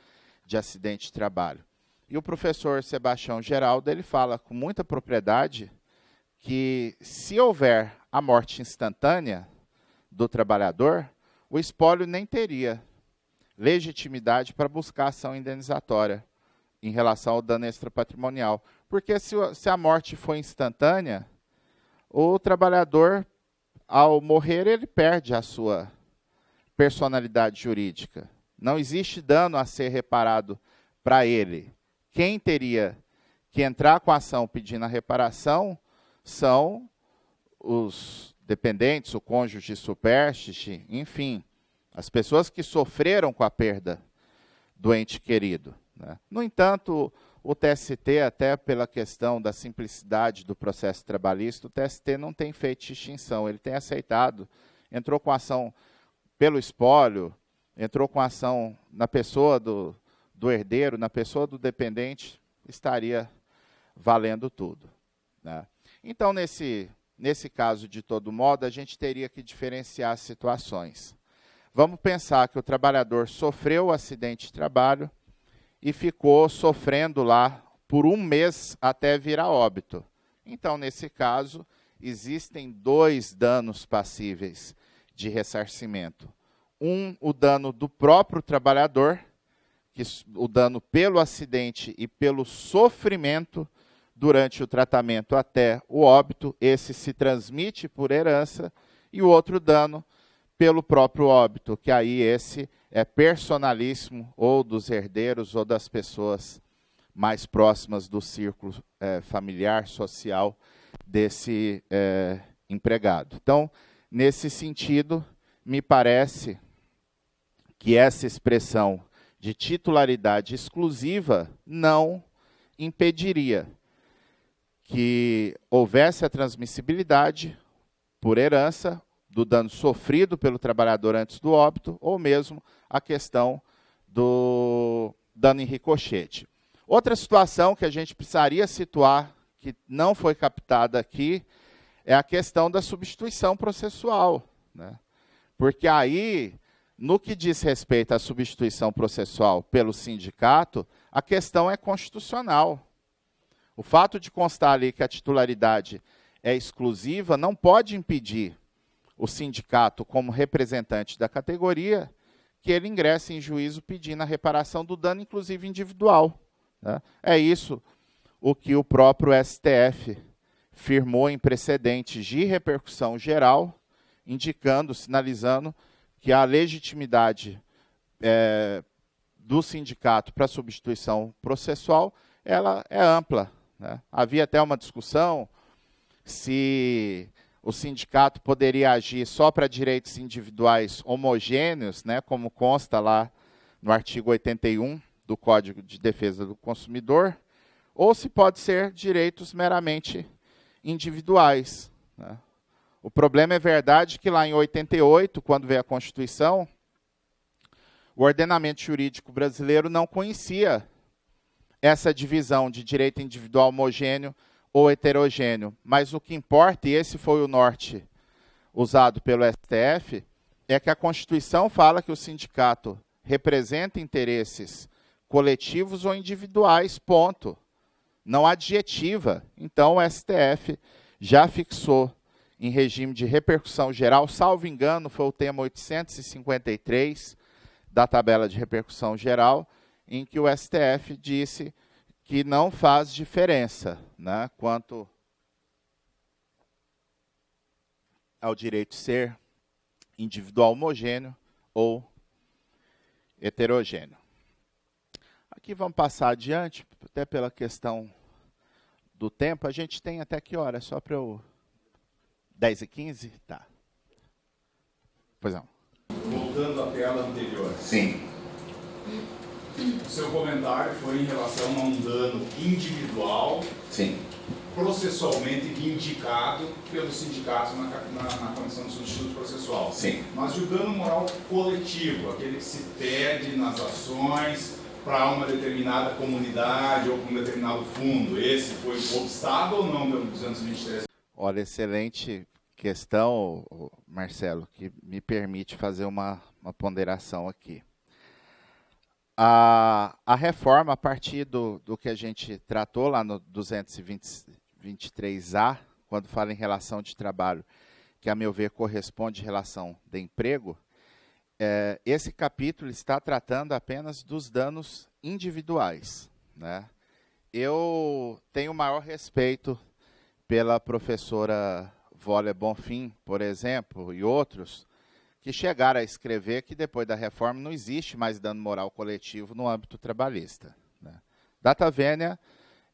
B: de acidente de trabalho. E o professor Sebastião Geraldo, ele fala com muita propriedade que se houver a morte instantânea do trabalhador, o espólio nem teria legitimidade para buscar ação indenizatória em relação ao dano extrapatrimonial. Porque se a morte for instantânea, o trabalhador, ao morrer, ele perde a sua personalidade jurídica. Não existe dano a ser reparado para ele. Quem teria que entrar com a ação pedindo a reparação são os dependentes, o cônjuge supérstite, enfim, as pessoas que sofreram com a perda do ente querido, né? No entanto, o TST, até pela questão da simplicidade do processo trabalhista, o TST não tem feito extinção, ele tem aceitado, entrou com ação pelo espólio, entrou com ação na pessoa do herdeiro, na pessoa do dependente, estaria valendo tudo, né? Então, nesse caso, de todo modo, a gente teria que diferenciar as situações. Vamos pensar que o trabalhador sofreu o acidente de trabalho e ficou sofrendo lá por 1 mês até vir a óbito. Então, nesse caso, existem 2 danos passíveis de ressarcimento. O dano do próprio trabalhador, o dano pelo acidente e pelo sofrimento durante o tratamento até o óbito, esse se transmite por herança, e o outro dano pelo próprio óbito, que aí esse é personalíssimo, ou dos herdeiros, ou das pessoas mais próximas do círculo familiar, social, desse empregado. Então, nesse sentido, me parece que essa expressão de titularidade exclusiva não impediria que houvesse a transmissibilidade por herança do dano sofrido pelo trabalhador antes do óbito, ou mesmo a questão do dano em ricochete. Outra situação que a gente precisaria situar, que não foi captada aqui, é a questão da substituição processual, né? Porque aí, no que diz respeito à substituição processual pelo sindicato, a questão é constitucional. O fato de constar ali que a titularidade é exclusiva não pode impedir o sindicato, como representante da categoria, que ele ingresse em juízo pedindo a reparação do dano, inclusive individual, né? É isso o que o próprio STF firmou em precedentes de repercussão geral, indicando, sinalizando que a legitimidade do sindicato para substituição processual ela é ampla, né? Havia até uma discussão se o sindicato poderia agir só para direitos individuais homogêneos, né, como consta lá no artigo 81 do Código de Defesa do Consumidor, ou se pode ser direitos meramente individuais, né? O problema é verdade que lá em 88, quando veio a Constituição, o ordenamento jurídico brasileiro não conhecia essa divisão de direito individual homogêneo ou heterogêneo. Mas o que importa, e esse foi o norte usado pelo STF, é que a Constituição fala que o sindicato representa interesses coletivos ou individuais, ponto. Não adjetiva. Então, o STF já fixou em regime de repercussão geral, salvo engano, foi o tema 853 da tabela de repercussão geral, em que o STF disse que não faz diferença, né, quanto ao direito ser individual homogêneo ou heterogêneo. Aqui vamos passar adiante, até pela questão do tempo. A gente tem até que hora? Só para eu... 10h15? Tá. Pois não.
C: Voltando à tela anterior.
B: Sim.
C: O seu comentário foi em relação a um dano individual,
B: Sim.
C: processualmente indicado pelo sindicato na condição de substituto processual.
B: Sim.
C: Mas o dano moral coletivo, aquele que se pede nas ações para uma determinada comunidade ou para um determinado fundo, esse foi obstado ou não pelo 223?
B: Olha, excelente questão, Marcelo, que me permite fazer uma ponderação aqui. A reforma, a partir do que a gente tratou lá no 223A, quando fala em relação de trabalho, que, a meu ver, corresponde à relação de emprego, esse capítulo está tratando apenas dos danos individuais, né? Eu tenho o maior respeito pela professora Wólia Bonfim, por exemplo, e outros, que chegaram a escrever que depois da reforma não existe mais dano moral coletivo no âmbito trabalhista, né? Data vênia,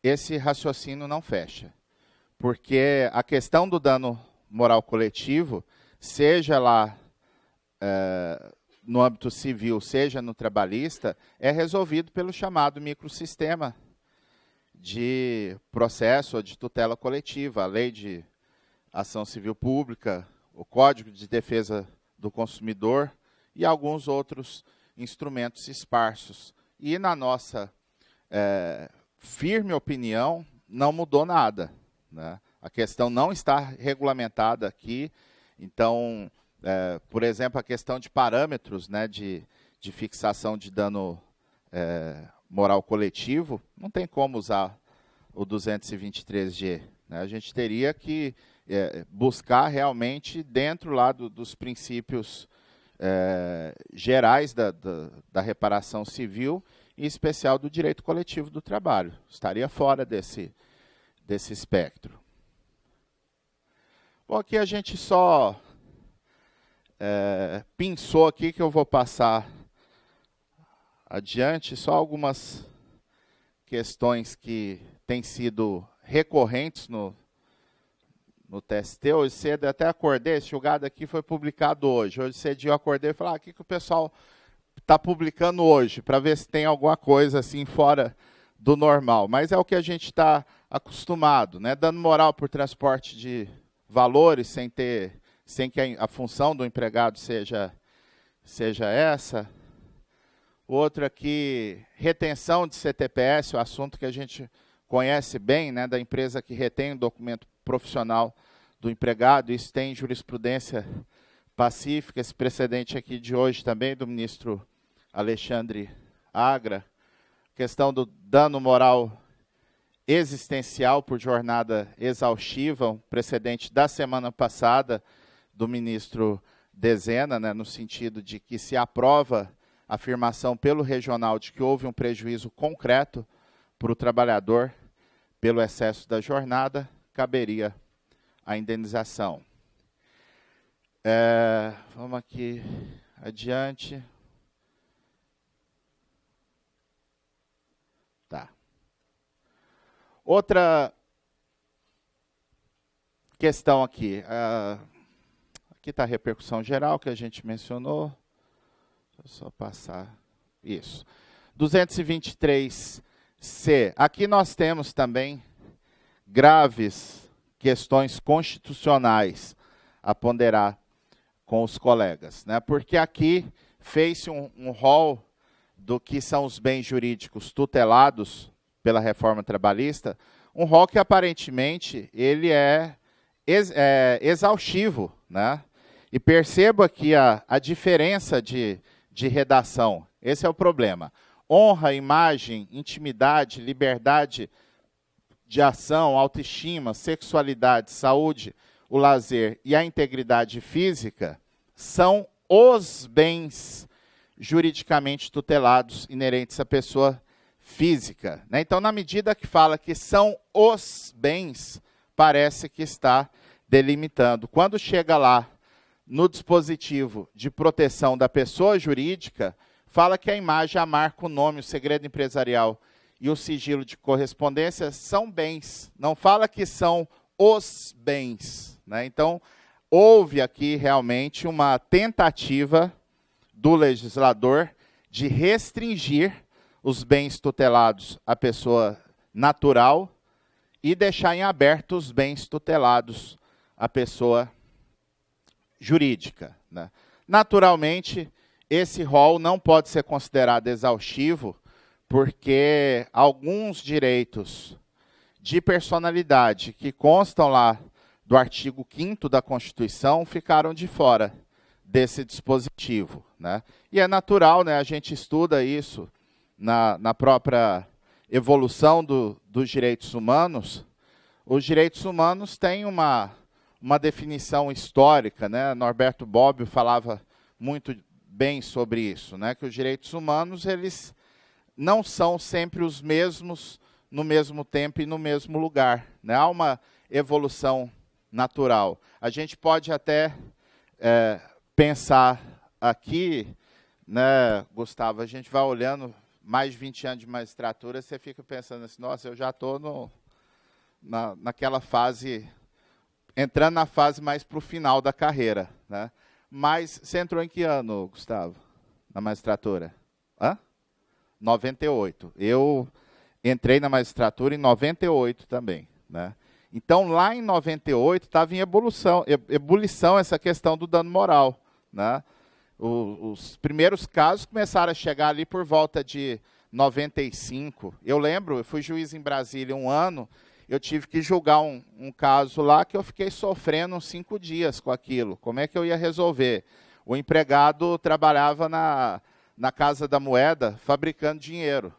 B: esse raciocínio não fecha, porque a questão do dano moral coletivo, seja lá no âmbito civil, seja no trabalhista, é resolvido pelo chamado microsistema de processo ou de tutela coletiva, a Lei de Ação Civil Pública, o Código de Defesa do Consumidor e alguns outros instrumentos esparsos. E, na nossa firme opinião, não mudou nada, né? A questão não está regulamentada aqui. Então, por exemplo, a questão de parâmetros, né, de fixação de dano moral coletivo, não tem como usar o 223G, né? A gente teria que buscar realmente dentro lá dos princípios gerais da reparação civil, em especial do direito coletivo do trabalho. Estaria fora desse espectro. Bom, aqui a gente só pensou aqui, que eu vou passar adiante, só algumas questões que têm sido recorrentes no TST. Hoje cedo eu até acordei, esse julgado aqui foi publicado hoje. Hoje cedinho eu acordei e falei, o que o pessoal está publicando hoje, para ver se tem alguma coisa assim fora do normal. Mas é o que a gente está acostumado, né? Dano moral por transporte de valores, sem que a função do empregado seja essa. Outro aqui, retenção de CTPS, o assunto que a gente conhece bem, né, da empresa que retém o documento profissional do empregado. Isso tem jurisprudência pacífica, esse precedente aqui de hoje também, do ministro Alexandre Agra. Questão do dano moral existencial por jornada exaustiva, um precedente da semana passada do ministro Dezena, né, no sentido de que se aprova a afirmação pelo regional de que houve um prejuízo concreto para o trabalhador pelo excesso da jornada, caberia a indenização. Vamos aqui adiante. Tá. Outra questão aqui. Aqui está a repercussão geral que a gente mencionou. Deixa eu só passar isso. 223C. Aqui nós temos também graves questões constitucionais a ponderar com os colegas, né? Porque aqui fez-se um rol do que são os bens jurídicos tutelados pela reforma trabalhista, um rol que aparentemente ele é exaustivo, né? E percebo aqui a diferença de redação. Esse é o problema. Honra, imagem, intimidade, liberdade de ação, autoestima, sexualidade, saúde, o lazer e a integridade física são os bens juridicamente tutelados inerentes à pessoa física, né? Então, na medida que fala que são os bens, parece que está delimitando. Quando chega lá no dispositivo de proteção da pessoa jurídica, fala que a imagem, a marca, o nome, o segredo empresarial e o sigilo de correspondência são bens. Não fala que são os bens, né? Então, houve aqui realmente uma tentativa do legislador de restringir os bens tutelados à pessoa natural e deixar em aberto os bens tutelados à pessoa jurídica, né? Naturalmente, esse rol não pode ser considerado exaustivo, porque alguns direitos de personalidade que constam lá do artigo 5º da Constituição ficaram de fora desse dispositivo, né? E é natural, né, a gente estuda isso na própria evolução dos direitos humanos. Os direitos humanos têm uma definição histórica, né? Norberto Bobbio falava muito bem sobre isso, né? Que os direitos humanos eles não são sempre os mesmos no mesmo tempo e no mesmo lugar, né? Há uma evolução natural. A gente pode até pensar aqui, né, Gustavo, a gente vai olhando mais de 20 anos de magistratura, você fica pensando assim, nossa, eu já estou naquela fase, entrando na fase mais para o final da carreira, né? Mas você entrou em que ano, Gustavo, na magistratura? 98. Eu entrei na magistratura em 98 também, né? Então, lá em 98, estava em ebulição essa questão do dano moral, né? Os primeiros casos começaram a chegar ali por volta de 95. Eu lembro, eu fui juiz em Brasília 1 ano, eu tive que julgar um caso lá que eu fiquei sofrendo uns 5 dias com aquilo. Como é que eu ia resolver? O empregado trabalhava na Casa da Moeda, fabricando dinheiro.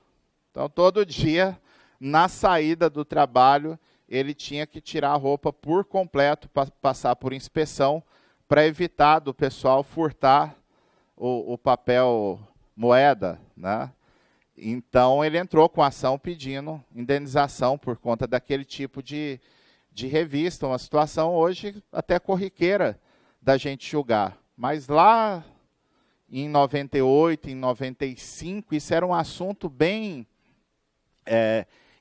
B: Então, todo dia, na saída do trabalho, ele tinha que tirar a roupa por completo, passar por inspeção, para evitar do pessoal furtar o papel moeda, né? Então, ele entrou com ação pedindo indenização por conta daquele tipo de revista, uma situação hoje até corriqueira da gente julgar. Mas lá em 98, em 95, isso era um assunto bem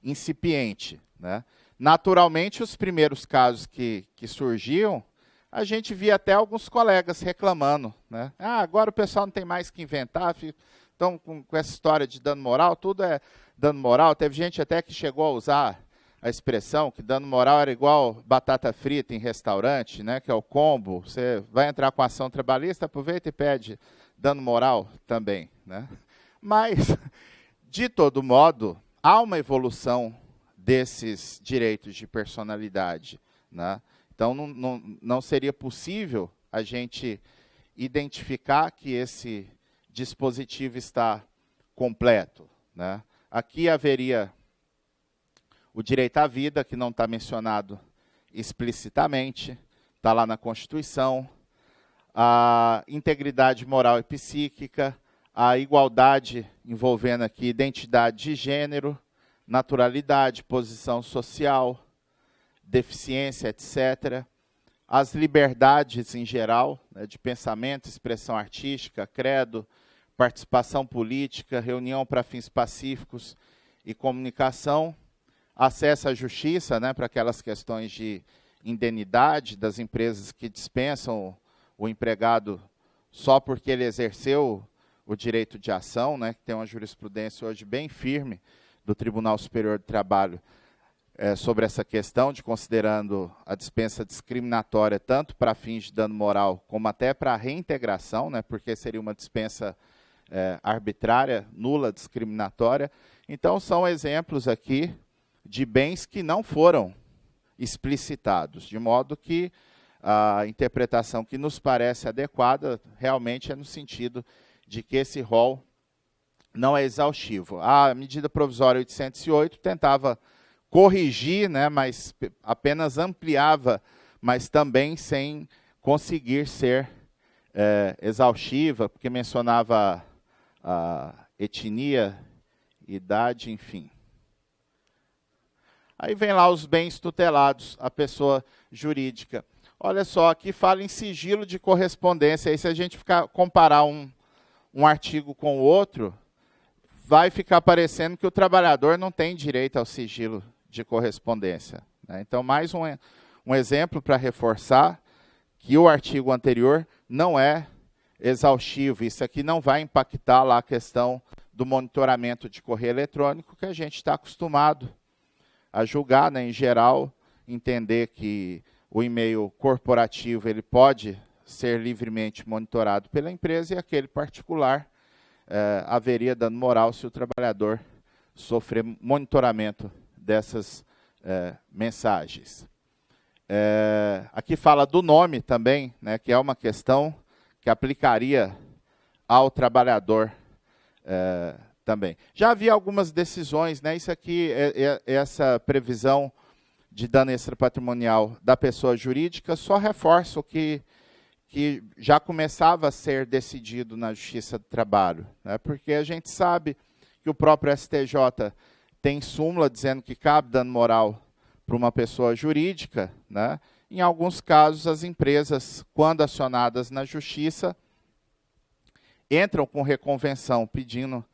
B: incipiente, né? Naturalmente, os primeiros casos que surgiam, a gente via até alguns colegas reclamando, né? Agora o pessoal não tem mais que inventar, então com essa história de dano moral, tudo é dano moral. Teve gente até que chegou a usar a expressão que dano moral era igual batata frita em restaurante, né? Que é o combo. Você vai entrar com ação trabalhista, aproveita e pede dano moral também, né? Mas, de todo modo, há uma evolução desses direitos de personalidade, né? Então, não seria possível a gente identificar que esse dispositivo está completo, né? Aqui haveria o direito à vida, que não está mencionado explicitamente, está lá na Constituição, a integridade moral e psíquica, a igualdade envolvendo aqui identidade de gênero, naturalidade, posição social, deficiência, etc. As liberdades em geral, né, de pensamento, expressão artística, credo, participação política, reunião para fins pacíficos e comunicação, acesso à justiça, né, para aquelas questões de indenidade das empresas que dispensam o empregado só porque ele exerceu o direito de ação, né, que tem uma jurisprudência hoje bem firme do Tribunal Superior do Trabalho sobre essa questão, de considerando a dispensa discriminatória tanto para fins de dano moral como até para a reintegração, né, porque seria uma dispensa arbitrária, nula, discriminatória. Então, são exemplos aqui de bens que não foram explicitados, de modo que a interpretação que nos parece adequada realmente é no sentido de que esse rol não é exaustivo. A medida provisória 808 tentava corrigir, né, mas apenas ampliava, mas também sem conseguir ser exaustiva, porque mencionava a etnia, idade, enfim. Aí vem lá os bens tutelados, a pessoa jurídica. Olha só, aqui fala em sigilo de correspondência. Aí, se a gente comparar um artigo com o outro, vai ficar parecendo que o trabalhador não tem direito ao sigilo de correspondência, né? Então, mais um exemplo para reforçar que o artigo anterior não é exaustivo. Isso aqui não vai impactar lá a questão do monitoramento de correio eletrônico, que a gente está acostumado a julgar, né, em geral, entender que o e-mail corporativo ele pode ser livremente monitorado pela empresa e aquele particular haveria dano moral se o trabalhador sofrer monitoramento dessas mensagens. Aqui fala do nome também, né, que é uma questão que aplicaria ao trabalhador também. Já havia algumas decisões, né, isso aqui, essa previsão de dano extrapatrimonial da pessoa jurídica, só reforça o que já começava a ser decidido na Justiça do Trabalho, né, porque a gente sabe que o próprio STJ tem súmula dizendo que cabe dano moral para uma pessoa jurídica, né. Em alguns casos, as empresas, quando acionadas na Justiça, entram com reconvenção pedindo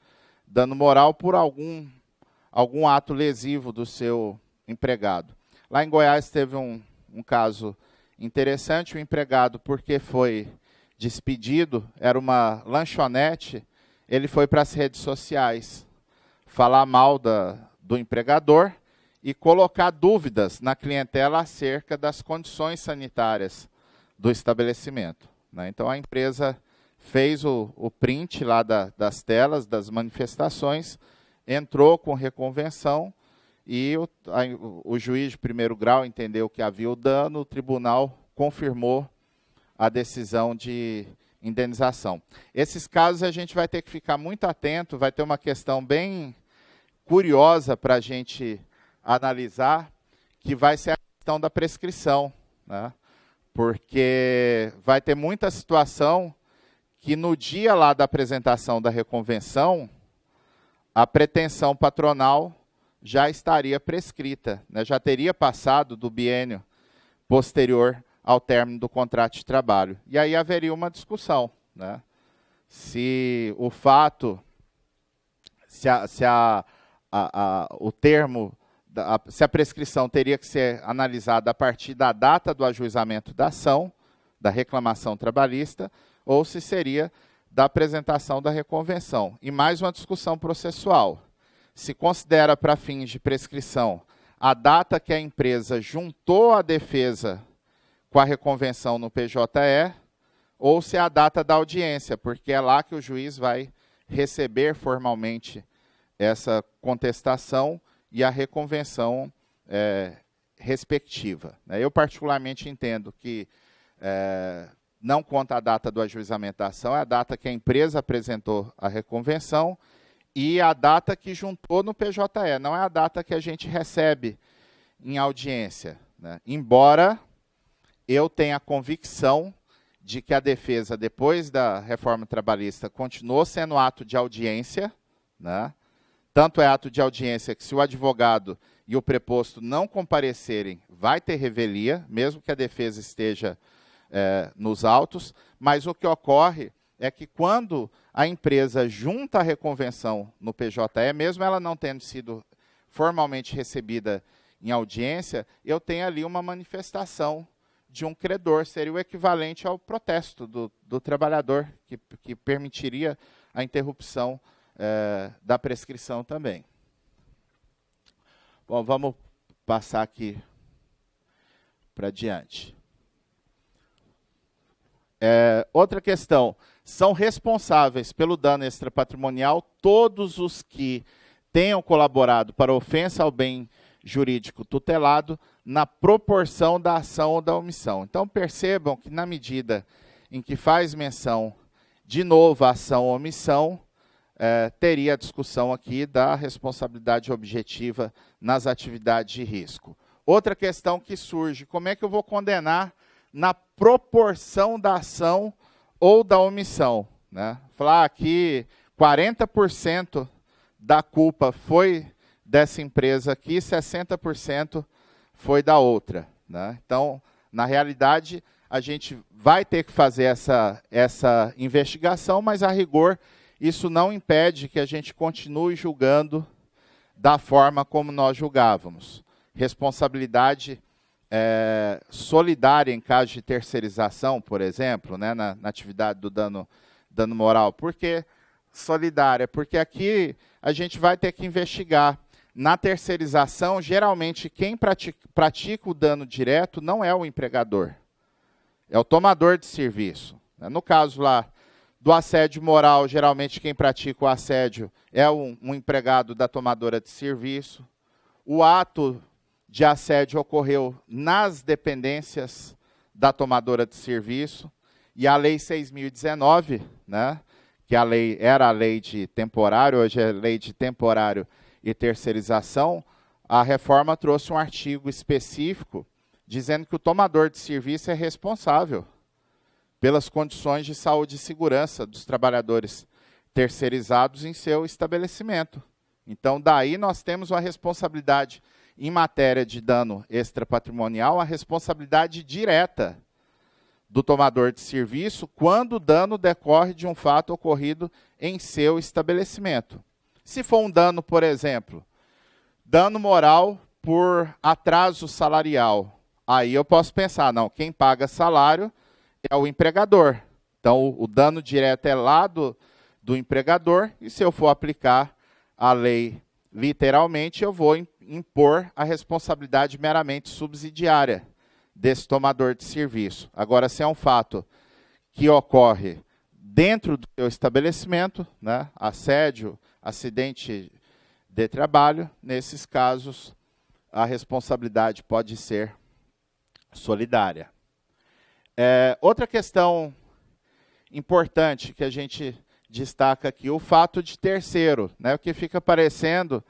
B: dano moral por algum ato lesivo do seu empregado. Lá em Goiás teve um caso interessante, o empregado, porque foi despedido, era uma lanchonete, ele foi para as redes sociais falar mal do empregador e colocar dúvidas na clientela acerca das condições sanitárias do estabelecimento, né? Então, a empresa fez o print lá das telas, das manifestações, entrou com reconvenção e o juiz de primeiro grau entendeu que havia o dano, o tribunal confirmou a decisão de indenização. Esses casos a gente vai ter que ficar muito atento, vai ter uma questão bem curiosa para a gente analisar, que vai ser a questão da prescrição, né? Porque vai ter muita situação que no dia lá da apresentação da reconvenção, a pretensão patronal já estaria prescrita, né? Já teria passado do biênio posterior ao término do contrato de trabalho. E aí haveria uma discussão, né? Se o fato, se a prescrição teria que ser analisada a partir da data do ajuizamento da ação, da reclamação trabalhista, ou se seria da apresentação da reconvenção. E mais uma discussão processual. Se considera para fins de prescrição a data que a empresa juntou a defesa com a reconvenção no PJE, ou se é a data da audiência, porque é lá que o juiz vai receber formalmente essa contestação e a reconvenção respectiva. Eu particularmente entendo que não conta a data do ajuizamento da ação, é a data que a empresa apresentou a reconvenção e a data que juntou no PJE, não é a data que a gente recebe em audiência, né? Embora eu tenha a convicção de que a defesa, depois da reforma trabalhista, continuou sendo ato de audiência, né? Tanto é ato de audiência que, se o advogado e o preposto não comparecerem, vai ter revelia, mesmo que a defesa esteja nos autos, mas o que ocorre é que quando a empresa junta a reconvenção no PJE, mesmo ela não tendo sido formalmente recebida em audiência, eu tenho ali uma manifestação de um credor, seria o equivalente ao protesto do trabalhador, que permitiria a interrupção da prescrição também. Bom, vamos passar aqui para diante. Outra questão, são responsáveis pelo dano extrapatrimonial todos os que tenham colaborado para ofensa ao bem jurídico tutelado na proporção da ação ou da omissão. Então, percebam que na medida em que faz menção de novo a ação ou omissão, teria a discussão aqui da responsabilidade objetiva nas atividades de risco. Outra questão que surge, como é que eu vou condenar na proporção da ação ou da omissão? Né? Falar aqui 40% da culpa foi dessa empresa aqui, 60% foi da outra. Né? Então, na realidade, a gente vai ter que fazer essa investigação, mas, a rigor, isso não impede que a gente continue julgando da forma como nós julgávamos. Responsabilidade solidária em caso de terceirização, por exemplo, né, na atividade do dano moral. Por que solidária? Porque aqui a gente vai ter que investigar. Na terceirização, geralmente, quem pratica o dano direto não é o empregador, é o tomador de serviço. No caso lá do assédio moral, geralmente quem pratica o assédio é um empregado da tomadora de serviço. O ato de assédio ocorreu nas dependências da tomadora de serviço. E a Lei 6.019, né, que era a lei de temporário, hoje é a lei de temporário e terceirização, a reforma trouxe um artigo específico dizendo que o tomador de serviço é responsável pelas condições de saúde e segurança dos trabalhadores terceirizados em seu estabelecimento. Então, daí nós temos uma responsabilidade em matéria de dano extrapatrimonial, a responsabilidade direta do tomador de serviço quando o dano decorre de um fato ocorrido em seu estabelecimento. Se for um dano, por exemplo, dano moral por atraso salarial, aí eu posso pensar, não, quem paga salário é o empregador. Então, o dano direto é lá do empregador, e se eu for aplicar a lei literalmente, eu vou impor a responsabilidade meramente subsidiária desse tomador de serviço. Agora, se é um fato que ocorre dentro do seu estabelecimento, né, assédio, acidente de trabalho, nesses casos, a responsabilidade pode ser solidária. Outra questão importante que a gente destaca aqui, o fato de terceiro, né, o que fica parecendo,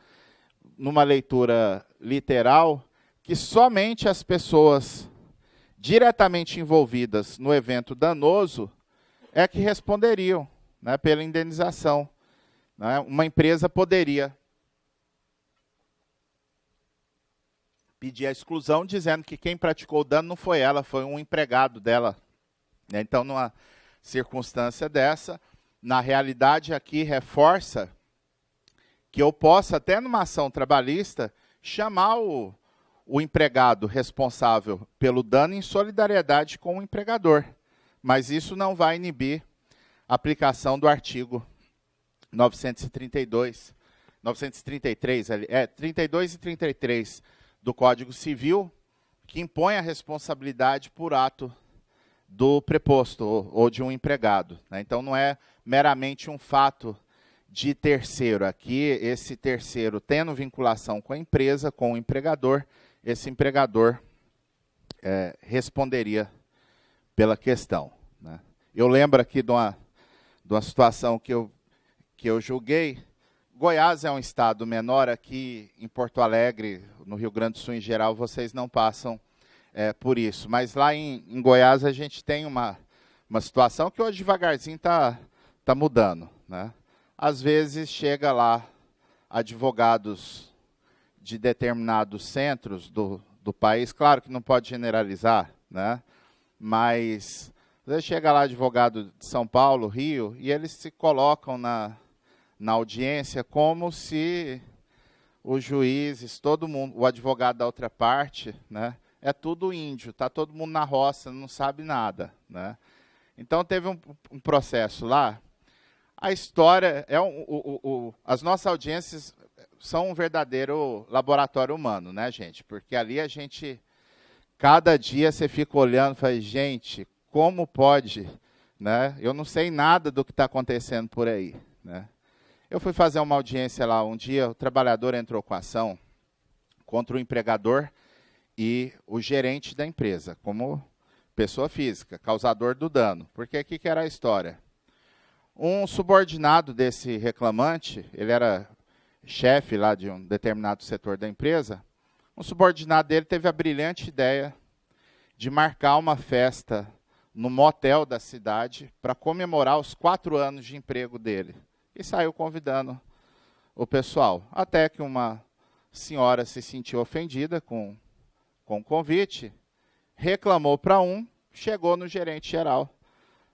B: numa leitura literal, que somente as pessoas diretamente envolvidas no evento danoso é que responderiam, né, pela indenização. Né? Uma empresa poderia pedir a exclusão, dizendo que quem praticou o dano não foi ela, foi um empregado dela. Então, numa circunstância dessa, na realidade, aqui reforça que eu possa, até numa ação trabalhista, chamar o empregado responsável pelo dano em solidariedade com o empregador. Mas isso não vai inibir a aplicação do artigo 932 e 33 do Código Civil, que impõe a responsabilidade por ato do preposto ou de um empregado. Né? Então, não é meramente um fato de terceiro. Aqui, esse terceiro tendo vinculação com a empresa, com o empregador, esse empregador responderia pela questão. Né? Eu lembro aqui de uma situação que eu julguei. Goiás é um estado menor, aqui em Porto Alegre, no Rio Grande do Sul em geral, vocês não passam por isso. Mas lá em Goiás a gente tem uma situação que hoje devagarzinho está mudando. Né? Às vezes chega lá advogados de determinados centros do país, claro que não pode generalizar, né? Mas você chega lá, advogado de São Paulo, Rio, e eles se colocam na audiência como se os juízes, todo mundo, o advogado da outra parte, né, é tudo índio, está todo mundo na roça, não sabe nada, né? Então, teve um processo lá. A história, as nossas audiências são um verdadeiro laboratório humano, né, gente? Porque ali a gente, cada dia você fica olhando e fala, gente, como pode, né? Eu não sei nada do que está acontecendo por aí, né? Eu fui fazer uma audiência lá um dia, o trabalhador entrou com ação contra o empregador e o gerente da empresa, como pessoa física, causador do dano. Porque aqui que era a história. Um subordinado desse reclamante, ele era chefe lá de um determinado setor da empresa, um subordinado dele teve a brilhante ideia de marcar uma festa no motel da cidade para comemorar os 4 anos de emprego dele. E saiu convidando o pessoal. Até que uma senhora se sentiu ofendida com o convite, reclamou para chegou no gerente geral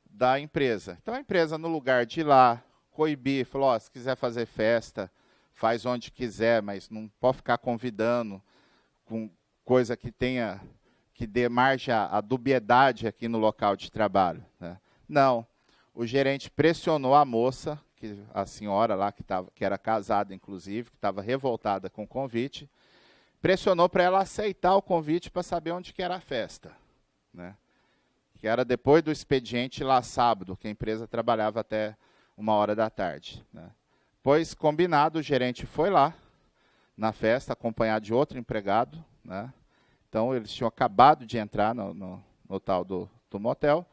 B: da empresa. Então, a empresa, no lugar de ir lá, coibir, falou, se quiser fazer festa, faz onde quiser, mas não pode ficar convidando com coisa que dê margem à dubiedade aqui no local de trabalho, né? Não, o gerente pressionou a moça, a senhora lá, que era casada, inclusive, que estava revoltada com o convite, pressionou para ela aceitar o convite para saber onde que era a festa, né? Que era depois do expediente lá sábado, que a empresa trabalhava até 13h, né? Pois, combinado, o gerente foi lá na festa, acompanhado de outro empregado, né? Então, eles tinham acabado de entrar no tal do motel,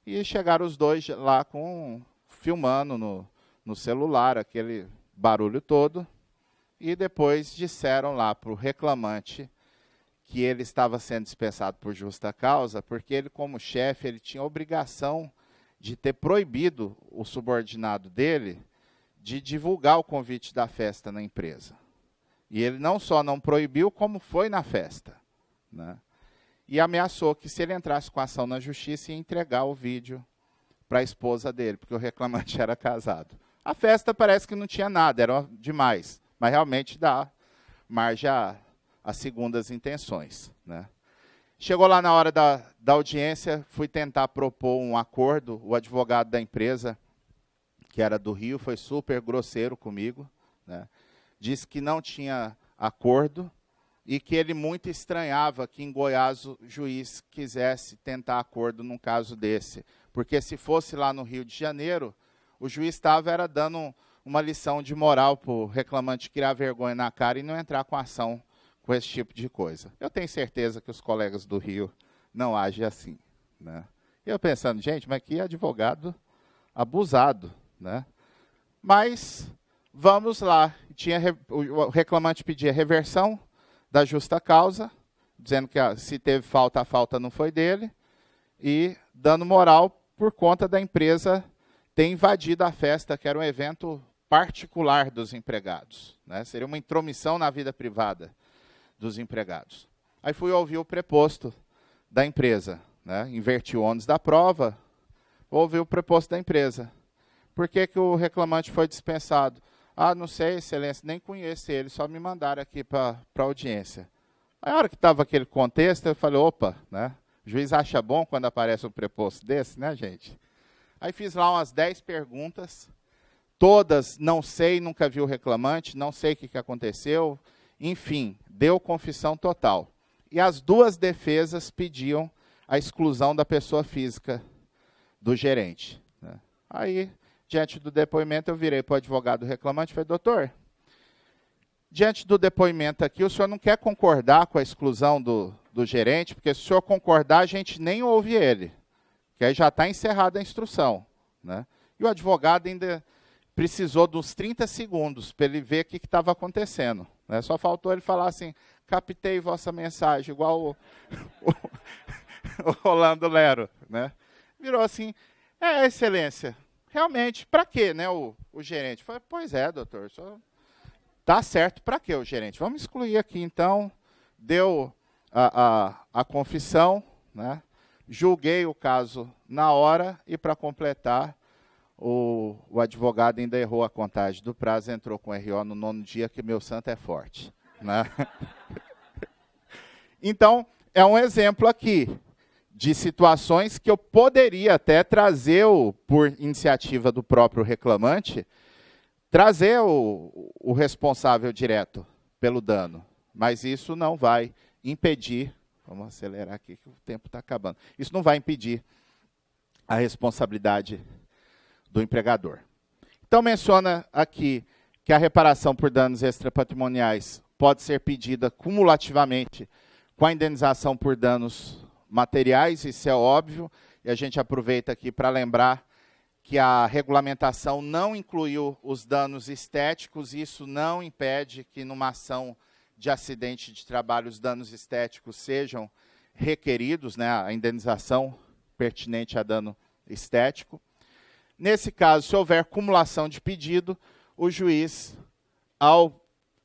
B: e chegaram os dois lá filmando no celular, aquele barulho todo, e depois disseram lá para o reclamante que ele estava sendo dispensado por justa causa, porque ele, como chefe, ele tinha a obrigação de ter proibido o subordinado dele de divulgar o convite da festa na empresa. E ele não só não proibiu, como foi na festa, né? E ameaçou que, se ele entrasse com ação na justiça, ia entregar o vídeo para a esposa dele, porque o reclamante era casado. A festa parece que não tinha nada, era demais, mas realmente dá margem a segundas intenções, né? Chegou lá na hora da audiência, fui tentar propor um acordo, o advogado da empresa, que era do Rio, foi super grosseiro comigo, né? Disse que não tinha acordo e que ele muito estranhava que em Goiás o juiz quisesse tentar acordo num caso desse, porque se fosse lá no Rio de Janeiro, o juiz estava dando uma lição de moral para o reclamante criar vergonha na cara e não entrar com ação com esse tipo de coisa. Eu tenho certeza que os colegas do Rio não agem assim, né? E eu pensando, gente, mas que advogado abusado, né? Mas vamos lá. O reclamante pedia reversão da justa causa, dizendo que se teve falta, a falta não foi dele, e dando moral por conta da empresa ter invadido a festa, que era um evento particular dos empregados, né? Seria uma intromissão na vida privada dos empregados. Aí fui ouvir o preposto da empresa, né? Inverti o ônus da prova, ouvi o preposto da empresa. Por que que o reclamante foi dispensado? Ah, não sei, excelência, nem conheço ele, só me mandaram aqui para a audiência. Aí, na hora que estava aquele contexto, eu falei, opa, né? O juiz acha bom quando aparece um preposto desse, né, gente? Aí fiz lá umas 10 perguntas, todas, não sei, nunca vi o reclamante, não sei o que aconteceu, enfim, deu confissão total. E as 2 defesas pediam a exclusão da pessoa física do gerente, né? Aí, diante do depoimento, eu virei para o advogado reclamante e falei, doutor, diante do depoimento aqui, o senhor não quer concordar com a exclusão do gerente, porque se o senhor concordar, a gente nem ouve ele, que aí já está encerrada a instrução, né? E o advogado ainda precisou dos 30 segundos para ele ver o que estava acontecendo, né? Só faltou ele falar assim, captei vossa mensagem, igual o Rolando Lero, né? Virou assim, excelência, realmente, para quê, né, o gerente? Falei, pois é, doutor, Tá certo para quê, o gerente? Vamos excluir aqui, então. Deu a confissão, né? Julguei o caso na hora e, para completar, o advogado ainda errou a contagem do prazo, entrou com RO no 9º dia, que meu santo é forte. Né? Então, é um exemplo aqui de situações que eu poderia até trazer, por iniciativa do próprio reclamante, trazer o responsável direto pelo dano. Mas isso não vai impedir, vamos acelerar aqui que o tempo está acabando, isso não vai impedir a responsabilidade do empregador. Então, menciona aqui que a reparação por danos extrapatrimoniais pode ser pedida cumulativamente com a indenização por danos materiais, isso é óbvio, e a gente aproveita aqui para lembrar que a regulamentação não incluiu os danos estéticos, e isso não impede que, numa ação de acidente de trabalho, os danos estéticos sejam requeridos, né, a indenização pertinente a dano estético. Nesse caso, se houver cumulação de pedido, o juiz, ao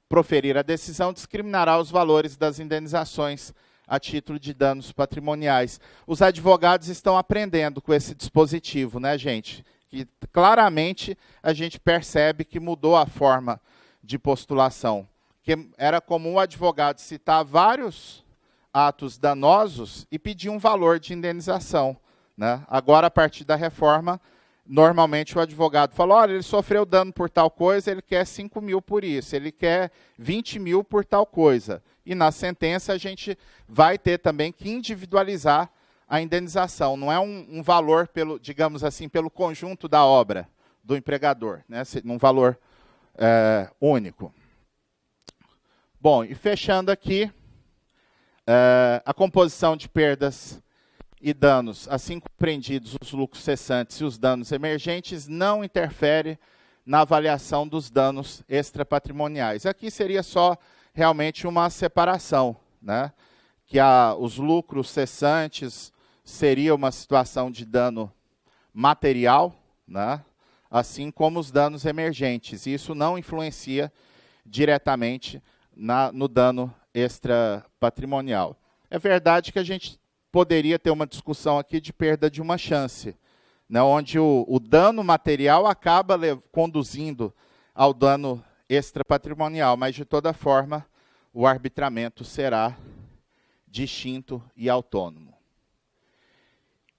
B: proferir a decisão, discriminará os valores das indenizações a título de danos patrimoniais. Os advogados estão aprendendo com esse dispositivo, né, gente? E claramente a gente percebe que mudou a forma de postulação. Que era comum o advogado citar vários atos danosos e pedir um valor de indenização. Né? Agora, a partir da reforma, normalmente o advogado fala, olha, ele sofreu dano por tal coisa, ele quer 5 mil por isso, ele quer 20 mil por tal coisa. E na sentença a gente vai ter também que individualizar a indenização. Não é um valor, digamos assim, pelo conjunto da obra do empregador, né? Um valor único. Bom, e fechando aqui, a composição de perdas e danos, assim compreendidos os lucros cessantes e os danos emergentes, não interfere na avaliação dos danos extrapatrimoniais. Aqui seria só realmente uma separação, né? Que os lucros cessantes seria uma situação de dano material, né? Assim como os danos emergentes. Isso não influencia diretamente no dano extrapatrimonial. É verdade que a gente poderia ter uma discussão aqui de perda de uma chance, né, onde o dano material acaba conduzindo ao dano extrapatrimonial, mas, de toda forma, o arbitramento será distinto e autônomo.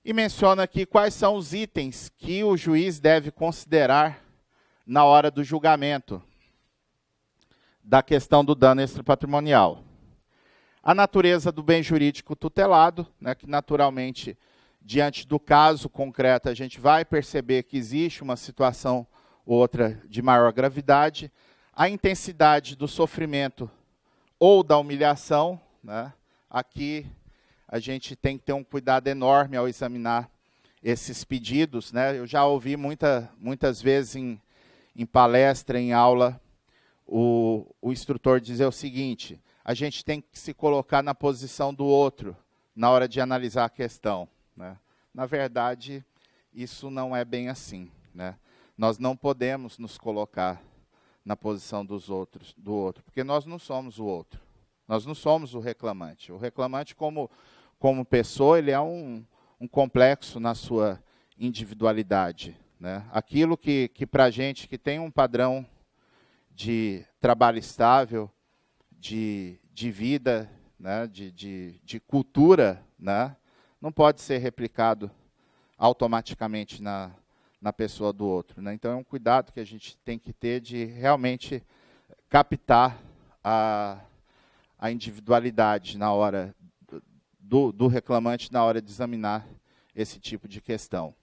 B: E menciona aqui quais são os itens que o juiz deve considerar na hora do julgamento da questão do dano extrapatrimonial. A natureza do bem jurídico tutelado, né, que naturalmente, diante do caso concreto, a gente vai perceber que existe uma situação ou outra de maior gravidade. A intensidade do sofrimento ou da humilhação, né, aqui a gente tem que ter um cuidado enorme ao examinar esses pedidos. Né. Eu já ouvi muitas vezes em palestra, em aula, o instrutor dizer o seguinte: a gente tem que se colocar na posição do outro na hora de analisar a questão. Né? Na verdade, isso não é bem assim. Né? Nós não podemos nos colocar na posição do outro, porque nós não somos o outro. Nós não somos o reclamante. O reclamante, como pessoa, ele é um complexo na sua individualidade. Né? Aquilo que para a gente que tem um padrão de trabalho estável, de vida, né, de cultura, né, não pode ser replicado automaticamente na pessoa do outro. Né? Então, é um cuidado que a gente tem que ter de realmente captar a individualidade na hora do reclamante, na hora de examinar esse tipo de questão.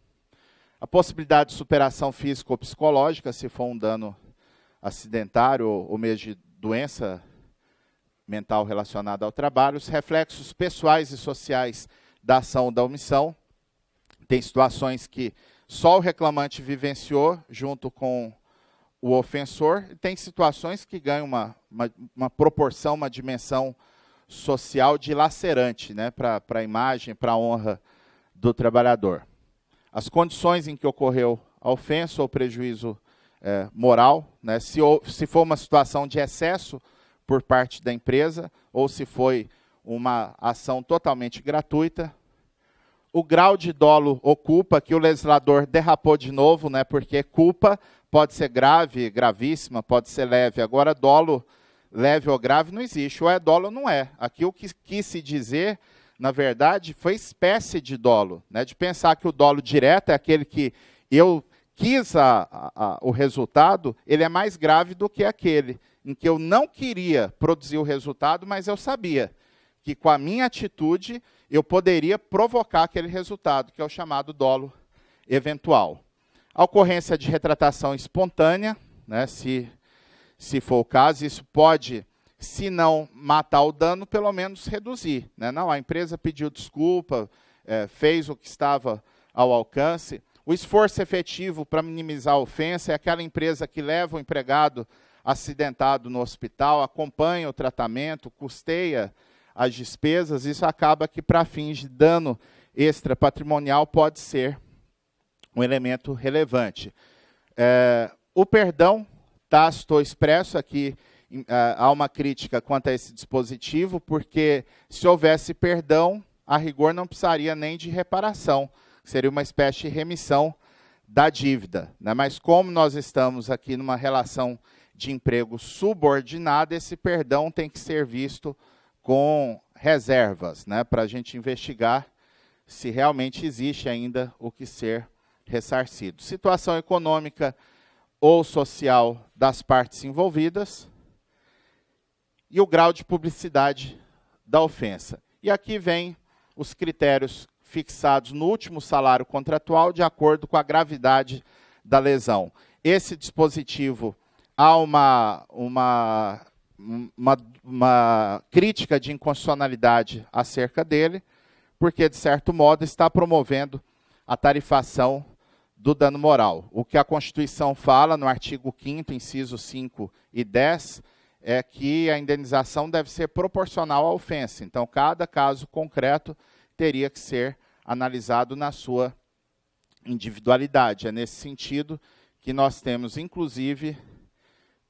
B: A possibilidade de superação física ou psicológica, se for um dano acidentário ou mesmo de doença mental relacionada ao trabalho, os reflexos pessoais e sociais da ação ou da omissão. Tem situações que só o reclamante vivenciou junto com o ofensor, e tem situações que ganham uma proporção, uma dimensão social dilacerante, né, para a imagem, para a honra do trabalhador. As condições em que ocorreu a ofensa ou prejuízo moral, né? Se for uma situação de excesso por parte da empresa, ou se foi uma ação totalmente gratuita. O grau de dolo ou culpa, que o legislador derrapou de novo, né? Porque culpa pode ser grave, gravíssima, pode ser leve. Agora, dolo leve ou grave não existe. Ou é dolo ou não é. Aqui o que quis se dizer, na verdade, foi espécie de dolo, né? De pensar que o dolo direto é aquele que eu quis o resultado, ele é mais grave do que aquele em que eu não queria produzir o resultado, mas eu sabia que com a minha atitude eu poderia provocar aquele resultado, que é o chamado dolo eventual. A ocorrência de retratação espontânea, né, se for o caso, isso pode, se não matar o dano, pelo menos reduzir, né? Não, a empresa pediu desculpa, fez o que estava ao alcance. O esforço efetivo para minimizar a ofensa é aquela empresa que leva o empregado acidentado no hospital, acompanha o tratamento, custeia as despesas. Isso acaba que, para fins de dano extrapatrimonial, pode ser um elemento relevante. O perdão tácito ou expresso, aqui há uma crítica quanto a esse dispositivo, porque se houvesse perdão, a rigor não precisaria nem de reparação, seria uma espécie de remissão da dívida, né? Mas como nós estamos aqui numa relação de emprego subordinada, esse perdão tem que ser visto com reservas, né? Para a gente investigar se realmente existe ainda o que ser ressarcido. Situação econômica ou social das partes envolvidas e o grau de publicidade da ofensa. E aqui vem os critérios fixados no último salário contratual de acordo com a gravidade da lesão. Esse dispositivo, há uma crítica de inconstitucionalidade acerca dele, porque, de certo modo, está promovendo a tarifação do dano moral. O que a Constituição fala, no artigo 5º, incisos 5 e 10, é que a indenização deve ser proporcional à ofensa. Então, cada caso concreto teria que ser analisado na sua individualidade. É nesse sentido que nós temos, inclusive,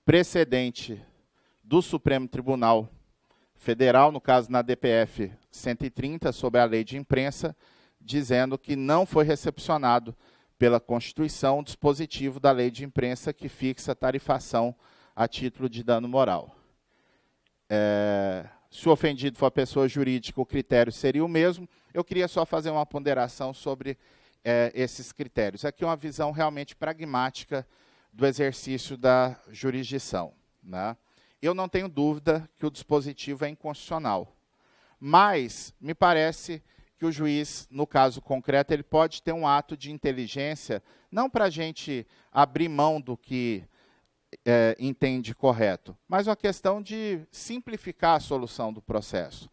B: precedente do Supremo Tribunal Federal, no caso na DPF 130, sobre a lei de imprensa, dizendo que não foi recepcionado pela Constituição o dispositivo da lei de imprensa que fixa a tarifação a título de dano moral. Se o ofendido for a pessoa jurídica, o critério seria o mesmo. Eu queria só fazer uma ponderação sobre esses critérios. Aqui é uma visão realmente pragmática do exercício da jurisdição, né? Eu não tenho dúvida que o dispositivo é inconstitucional, mas me parece que o juiz, no caso concreto, ele pode ter um ato de inteligência, não para a gente abrir mão do que entende correto, mas uma questão de simplificar a solução do processo.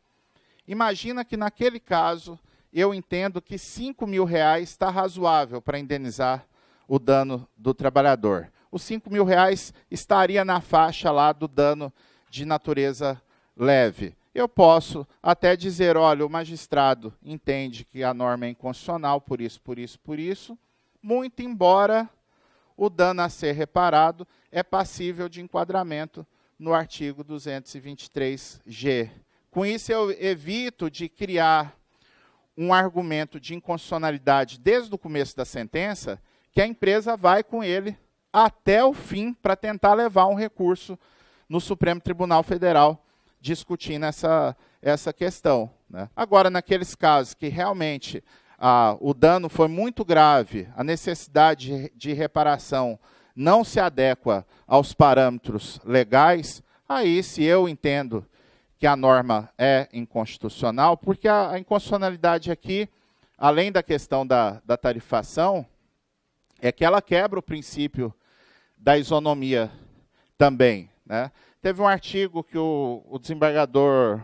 B: Imagina que, naquele caso, eu entendo que R$5.000 está razoável para indenizar o dano do trabalhador. Os R$5.000 estaria na faixa lá do dano de natureza leve. Eu posso até dizer, olha, o magistrado entende que a norma é inconstitucional, por isso, muito embora o dano a ser reparado é passível de enquadramento no artigo 223-G. Com isso, eu evito de criar um argumento de inconstitucionalidade desde o começo da sentença, que a empresa vai com ele até o fim para tentar levar um recurso no Supremo Tribunal Federal discutindo essa questão, né? Agora, naqueles casos que realmente o dano foi muito grave, a necessidade de reparação não se adequa aos parâmetros legais, aí, se eu entendo que a norma é inconstitucional, porque a inconstitucionalidade aqui, além da questão da tarifação, é que ela quebra o princípio da isonomia também, né? Teve um artigo que o desembargador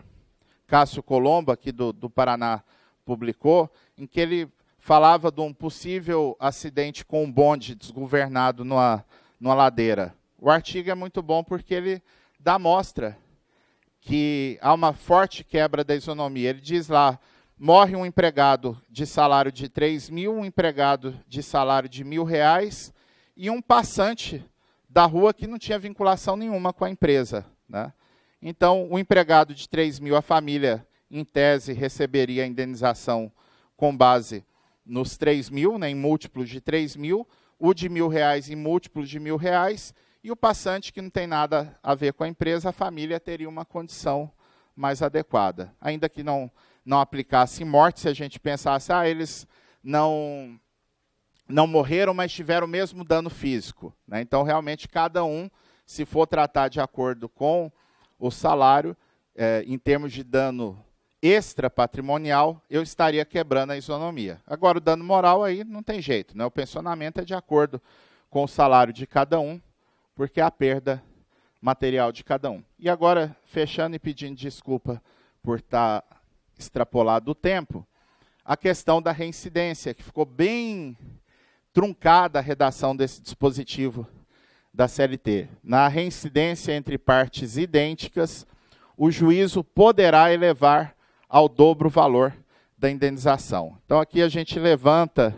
B: Cássio Colombo, aqui do Paraná, publicou, em que ele falava de um possível acidente com um bonde desgovernado numa ladeira. O artigo é muito bom porque ele dá mostra que há uma forte quebra da isonomia. Ele diz lá, morre um empregado de salário de R$3.000, um empregado de salário de R$1.000 e um passante da rua que não tinha vinculação nenhuma com a empresa, né? Então, o empregado de 3 mil, a família, em tese, receberia a indenização com base nos 3 mil, né, em múltiplos de 3 mil, o de R$ 1.000 em múltiplos de R$ 1.000, e o passante, que não tem nada a ver com a empresa, a família teria uma condição mais adequada. Ainda que não aplicasse morte, se a gente pensasse, eles não morreram, mas tiveram o mesmo dano físico, né? Então, realmente, cada um, se for tratar de acordo com o salário, em termos de dano extra patrimonial, eu estaria quebrando a isonomia. Agora, o dano moral aí não tem jeito, né? O pensionamento é de acordo com o salário de cada um, porque é a perda material de cada um. E agora, fechando e pedindo desculpa por estar extrapolado o tempo, a questão da reincidência, que ficou bem truncada a redação desse dispositivo da CLT. Na reincidência entre partes idênticas, o juízo poderá elevar ao dobro o valor da indenização. Então, aqui a gente levanta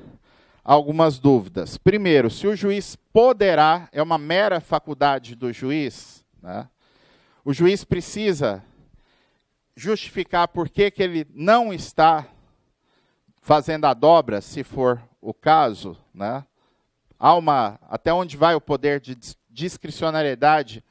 B: algumas dúvidas. Primeiro, se o juiz poderá, é uma mera faculdade do juiz, né? O juiz precisa justificar por que ele não está fazendo a dobra, se for o caso, né? Até onde vai o poder de discricionariedade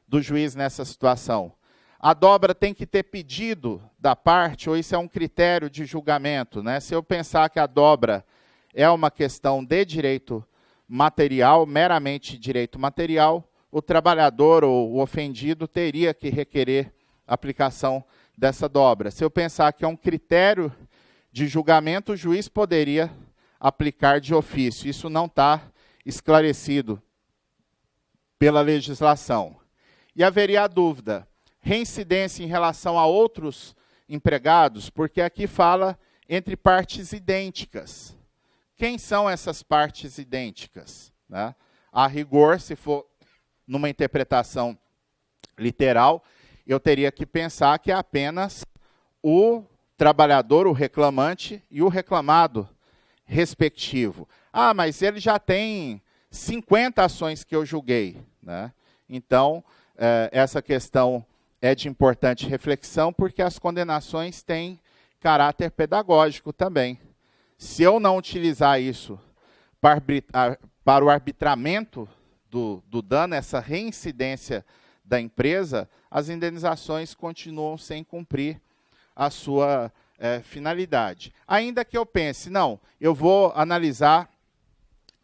B: do juiz nessa situação? A dobra tem que ter pedido da parte, ou isso é um critério de julgamento, né? Se eu pensar que a dobra é uma questão de direito material, meramente direito material, o trabalhador ou o ofendido teria que requerer a aplicação dessa dobra. Se eu pensar que é um critério de julgamento, o juiz poderia aplicar de ofício. Isso não está esclarecido pela legislação. E haveria a dúvida, reincidência em relação a outros empregados, porque aqui fala entre partes idênticas. Quem são essas partes idênticas, né? A rigor, se for numa interpretação literal, eu teria que pensar que é apenas o trabalhador, o reclamante e o reclamado respectivo. Mas ele já tem 50 ações que eu julguei, né? Então, essa questão é de importante reflexão, porque as condenações têm caráter pedagógico também. Se eu não utilizar isso para o arbitramento do dano, essa reincidência da empresa, as indenizações continuam sem cumprir a sua finalidade. Ainda que eu pense, não, eu vou analisar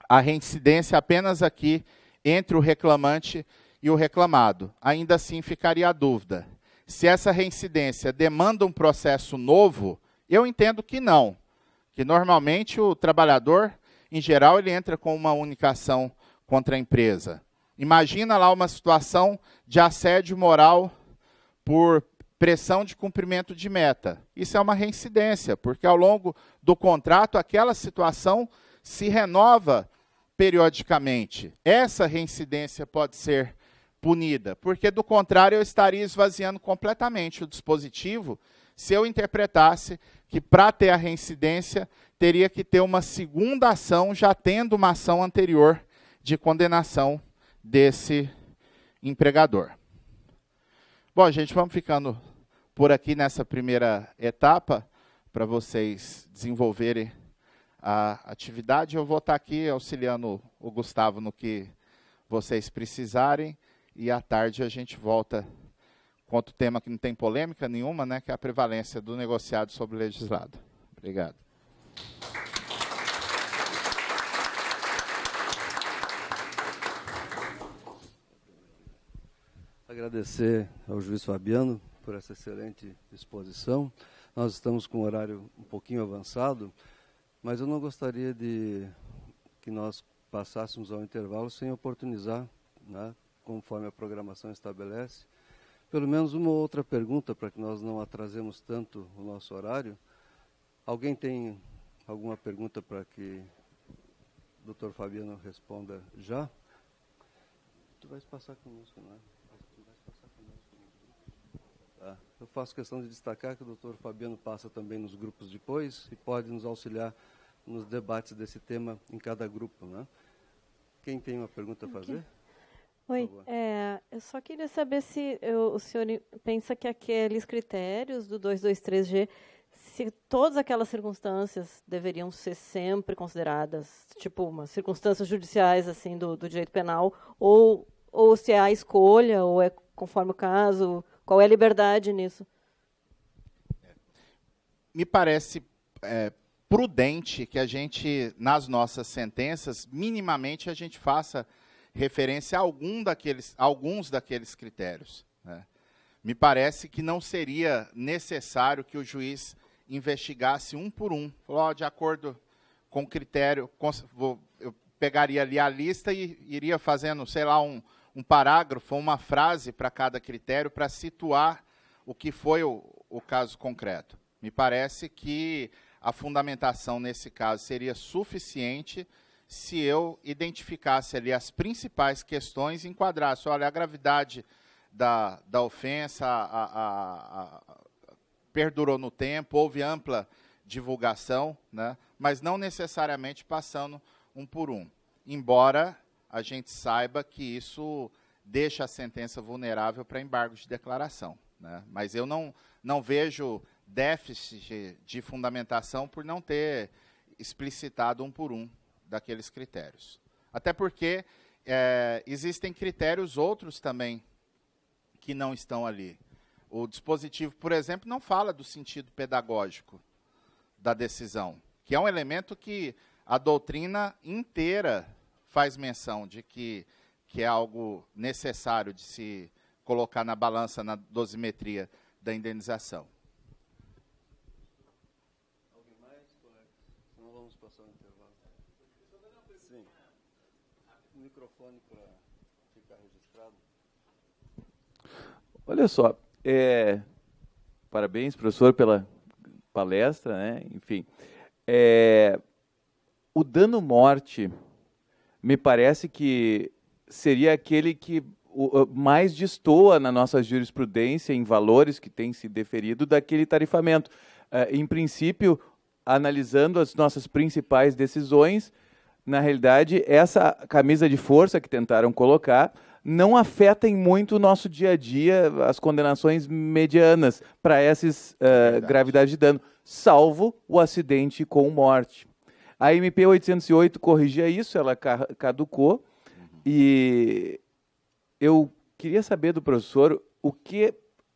B: a reincidência apenas aqui entre o reclamante e o reclamado. Ainda assim ficaria a dúvida. Se essa reincidência demanda um processo novo, eu entendo que não. Que normalmente o trabalhador, em geral, ele entra com uma única ação contra a empresa. Imagina lá uma situação de assédio moral por pressão de cumprimento de meta. Isso é uma reincidência, porque ao longo do contrato, aquela situação se renova periodicamente. Essa reincidência pode ser punida, porque do contrário eu estaria esvaziando completamente o dispositivo se eu interpretasse que para ter a reincidência teria que ter uma segunda ação, já tendo uma ação anterior de condenação desse empregador. Bom, gente, vamos ficando por aqui nessa primeira etapa, para vocês desenvolverem a atividade. Eu vou estar aqui auxiliando o Gustavo no que vocês precisarem, e à tarde a gente volta com outro tema que não tem polêmica nenhuma, né, que é a prevalência do negociado sobre o legislado. Obrigado.
D: Agradecer ao juiz Fabiano por essa excelente exposição. Nós estamos com o horário um pouquinho avançado, mas eu não gostaria de que nós passássemos ao intervalo sem oportunizar, né, conforme a programação estabelece, pelo menos uma ou outra pergunta para que nós não atrasemos tanto o nosso horário. Alguém tem alguma pergunta para que o Dr. Fabiano responda já? Tu vais passar conosco, não é? Tá. Eu faço questão de destacar que o Dr. Fabiano passa também nos grupos depois e pode nos auxiliar nos debates desse tema em cada grupo, né? Quem tem uma pergunta a fazer?
E: Oi, eu só queria saber se o senhor pensa que aqueles critérios do 223G, se todas aquelas circunstâncias deveriam ser sempre consideradas, tipo, umas circunstâncias judiciais assim do direito penal, ou se é a escolha, ou é conforme o caso, qual é a liberdade nisso?
B: Me parece prudente que a gente, nas nossas sentenças, minimamente a gente faça referência a alguns daqueles critérios, né? Me parece que não seria necessário que o juiz investigasse um por um. Falou, de acordo com o critério, eu pegaria ali a lista e iria fazendo, sei lá, um parágrafo, uma frase para cada critério, para situar o que foi o caso concreto. Me parece que a fundamentação, nesse caso, seria suficiente se eu identificasse ali as principais questões e enquadrasse, olha, a gravidade da ofensa perdurou no tempo, houve ampla divulgação, né, mas não necessariamente passando um por um, embora a gente saiba que isso deixa a sentença vulnerável para embargo de declaração, né, mas eu não vejo déficit de fundamentação por não ter explicitado um por um daqueles critérios. Até porque existem critérios outros também que não estão ali. O dispositivo, por exemplo, não fala do sentido pedagógico da decisão, que é um elemento que a doutrina inteira faz menção de que é algo necessário de se colocar na balança, na dosimetria da indenização.
D: Alguém mais, colega? Senão vamos passar o intervalo. Sim. O microfone para ficar registrado.
F: Olha só, parabéns, professor, pela palestra, né? Enfim. O dano-morte me parece que seria aquele que mais destoa na nossa jurisprudência, em valores que tem se deferido, daquele tarifamento. Em princípio, analisando as nossas principais decisões, na realidade, essa camisa de força que tentaram colocar não afeta em muito o nosso dia a dia, as condenações medianas para essas gravidade de dano, salvo o acidente com morte. A MP 808 corrigia isso, ela caducou, e eu queria saber do professor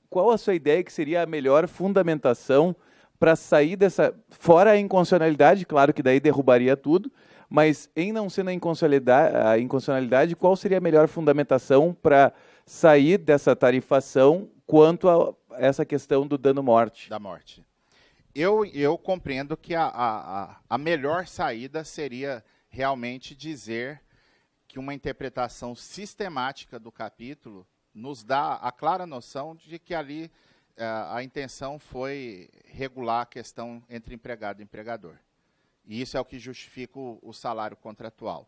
F: qual a sua ideia que seria a melhor fundamentação para sair dessa, fora a inconstitucionalidade, claro que daí derrubaria tudo, mas em não sendo a inconstitucionalidade, qual seria a melhor fundamentação para sair dessa tarifação quanto a essa questão do dano-morte?
B: Da morte. Eu compreendo que a melhor saída seria realmente dizer que uma interpretação sistemática do capítulo nos dá a clara noção de que ali a intenção foi regular a questão entre empregado e empregador. E isso é o que justifica o salário contratual.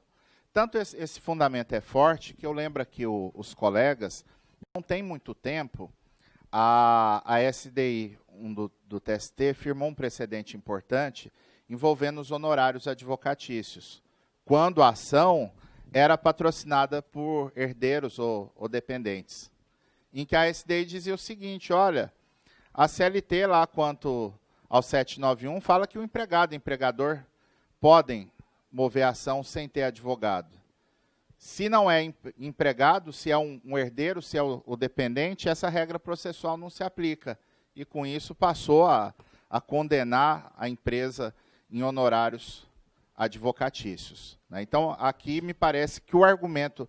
B: Tanto esse fundamento é forte que eu lembro que os colegas, não tem muito tempo, a SDI do TST firmou um precedente importante envolvendo os honorários advocatícios, quando a ação era patrocinada por herdeiros ou dependentes, em que a SDI dizia o seguinte, olha, a CLT lá quanto ao 791 fala que o empregado e o empregador podem mover a ação sem ter advogado. Se não é empregado, se é um herdeiro, se é o dependente, essa regra processual não se aplica. E com isso passou a condenar a empresa em honorários advocatícios, né? Então, aqui me parece que o argumento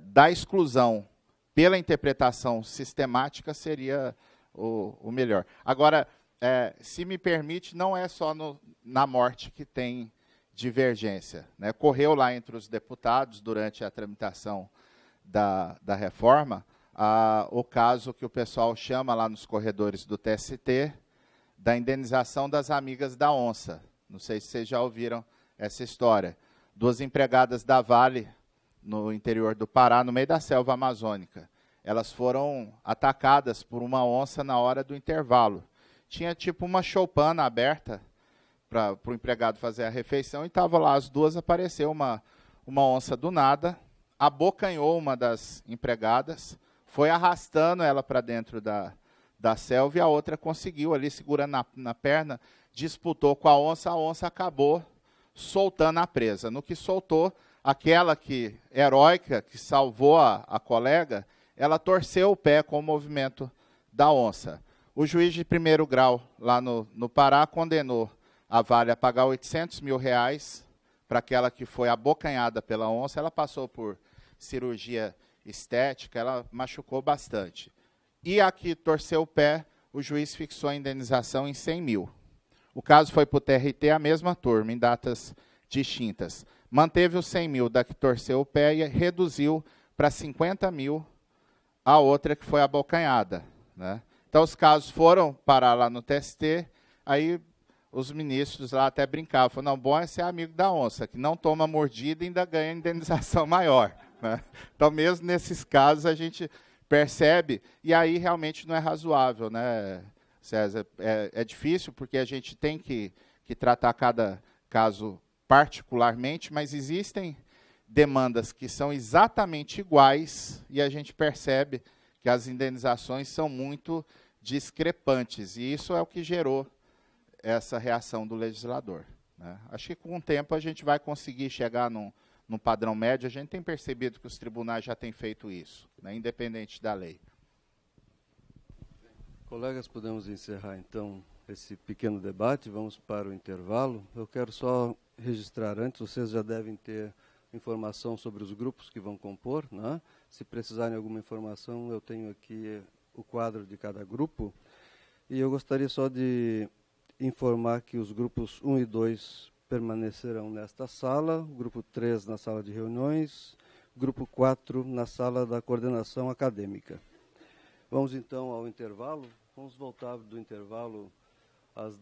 B: da exclusão pela interpretação sistemática seria o melhor. Agora, se me permite, não é só na morte que tem divergência, né? Correu lá entre os deputados, durante a tramitação da reforma, o caso que o pessoal chama lá nos corredores do TST, da indenização das amigas da onça. Não sei se vocês já ouviram essa história. 2 empregadas da Vale, no interior do Pará, no meio da selva amazônica. Elas foram atacadas por uma onça na hora do intervalo. Tinha tipo uma choupana aberta para o empregado fazer a refeição, e estava lá as duas, apareceu uma onça do nada, abocanhou uma das empregadas, foi arrastando ela para dentro da selva, e a outra conseguiu ali, segurando na perna, disputou com a onça acabou soltando a presa. No que soltou, aquela heróica, que salvou a colega, ela torceu o pé com o movimento da onça. O juiz de primeiro grau, lá no Pará, condenou a Vale a pagar R$800 mil para aquela que foi abocanhada pela onça. Ela passou por cirurgia estética, ela machucou bastante. E a que torceu o pé, o juiz fixou a indenização em R$100 mil. O caso foi para o TRT, a mesma turma, em datas distintas. Manteve os R$100 mil da que torceu o pé e reduziu para R$50 mil a outra que foi abocanhada, né? Então, os casos foram parar lá no TST, aí os ministros lá até brincavam, falaram, não, bom é ser amigo da onça, que não toma mordida e ainda ganha indenização maior, né? Então, mesmo nesses casos, a gente percebe, e aí realmente não é razoável, né, César? É difícil, porque a gente tem que tratar cada caso particularmente, mas existem demandas que são exatamente iguais, e a gente percebe que as indenizações são muito discrepantes, e isso é o que gerou essa reação do legislador, né? Acho que com o tempo a gente vai conseguir chegar num padrão médio. A gente tem percebido que os tribunais já têm feito isso, né, independente da lei.
D: Colegas, podemos encerrar então esse pequeno debate, vamos para o intervalo. Eu quero só registrar antes, vocês já devem ter informação sobre os grupos que vão compor, né? Se precisarem de alguma informação, eu tenho aqui o quadro de cada grupo, e eu gostaria só de informar que os grupos 1 e 2 permanecerão nesta sala, o grupo 3 na sala de reuniões, grupo 4 na sala da coordenação acadêmica. Vamos então ao intervalo, vamos voltar do intervalo às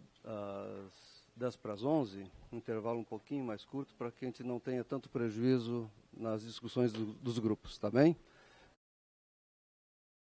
D: 10:50, um intervalo um pouquinho mais curto, para que a gente não tenha tanto prejuízo nas discussões dos grupos, tá bem?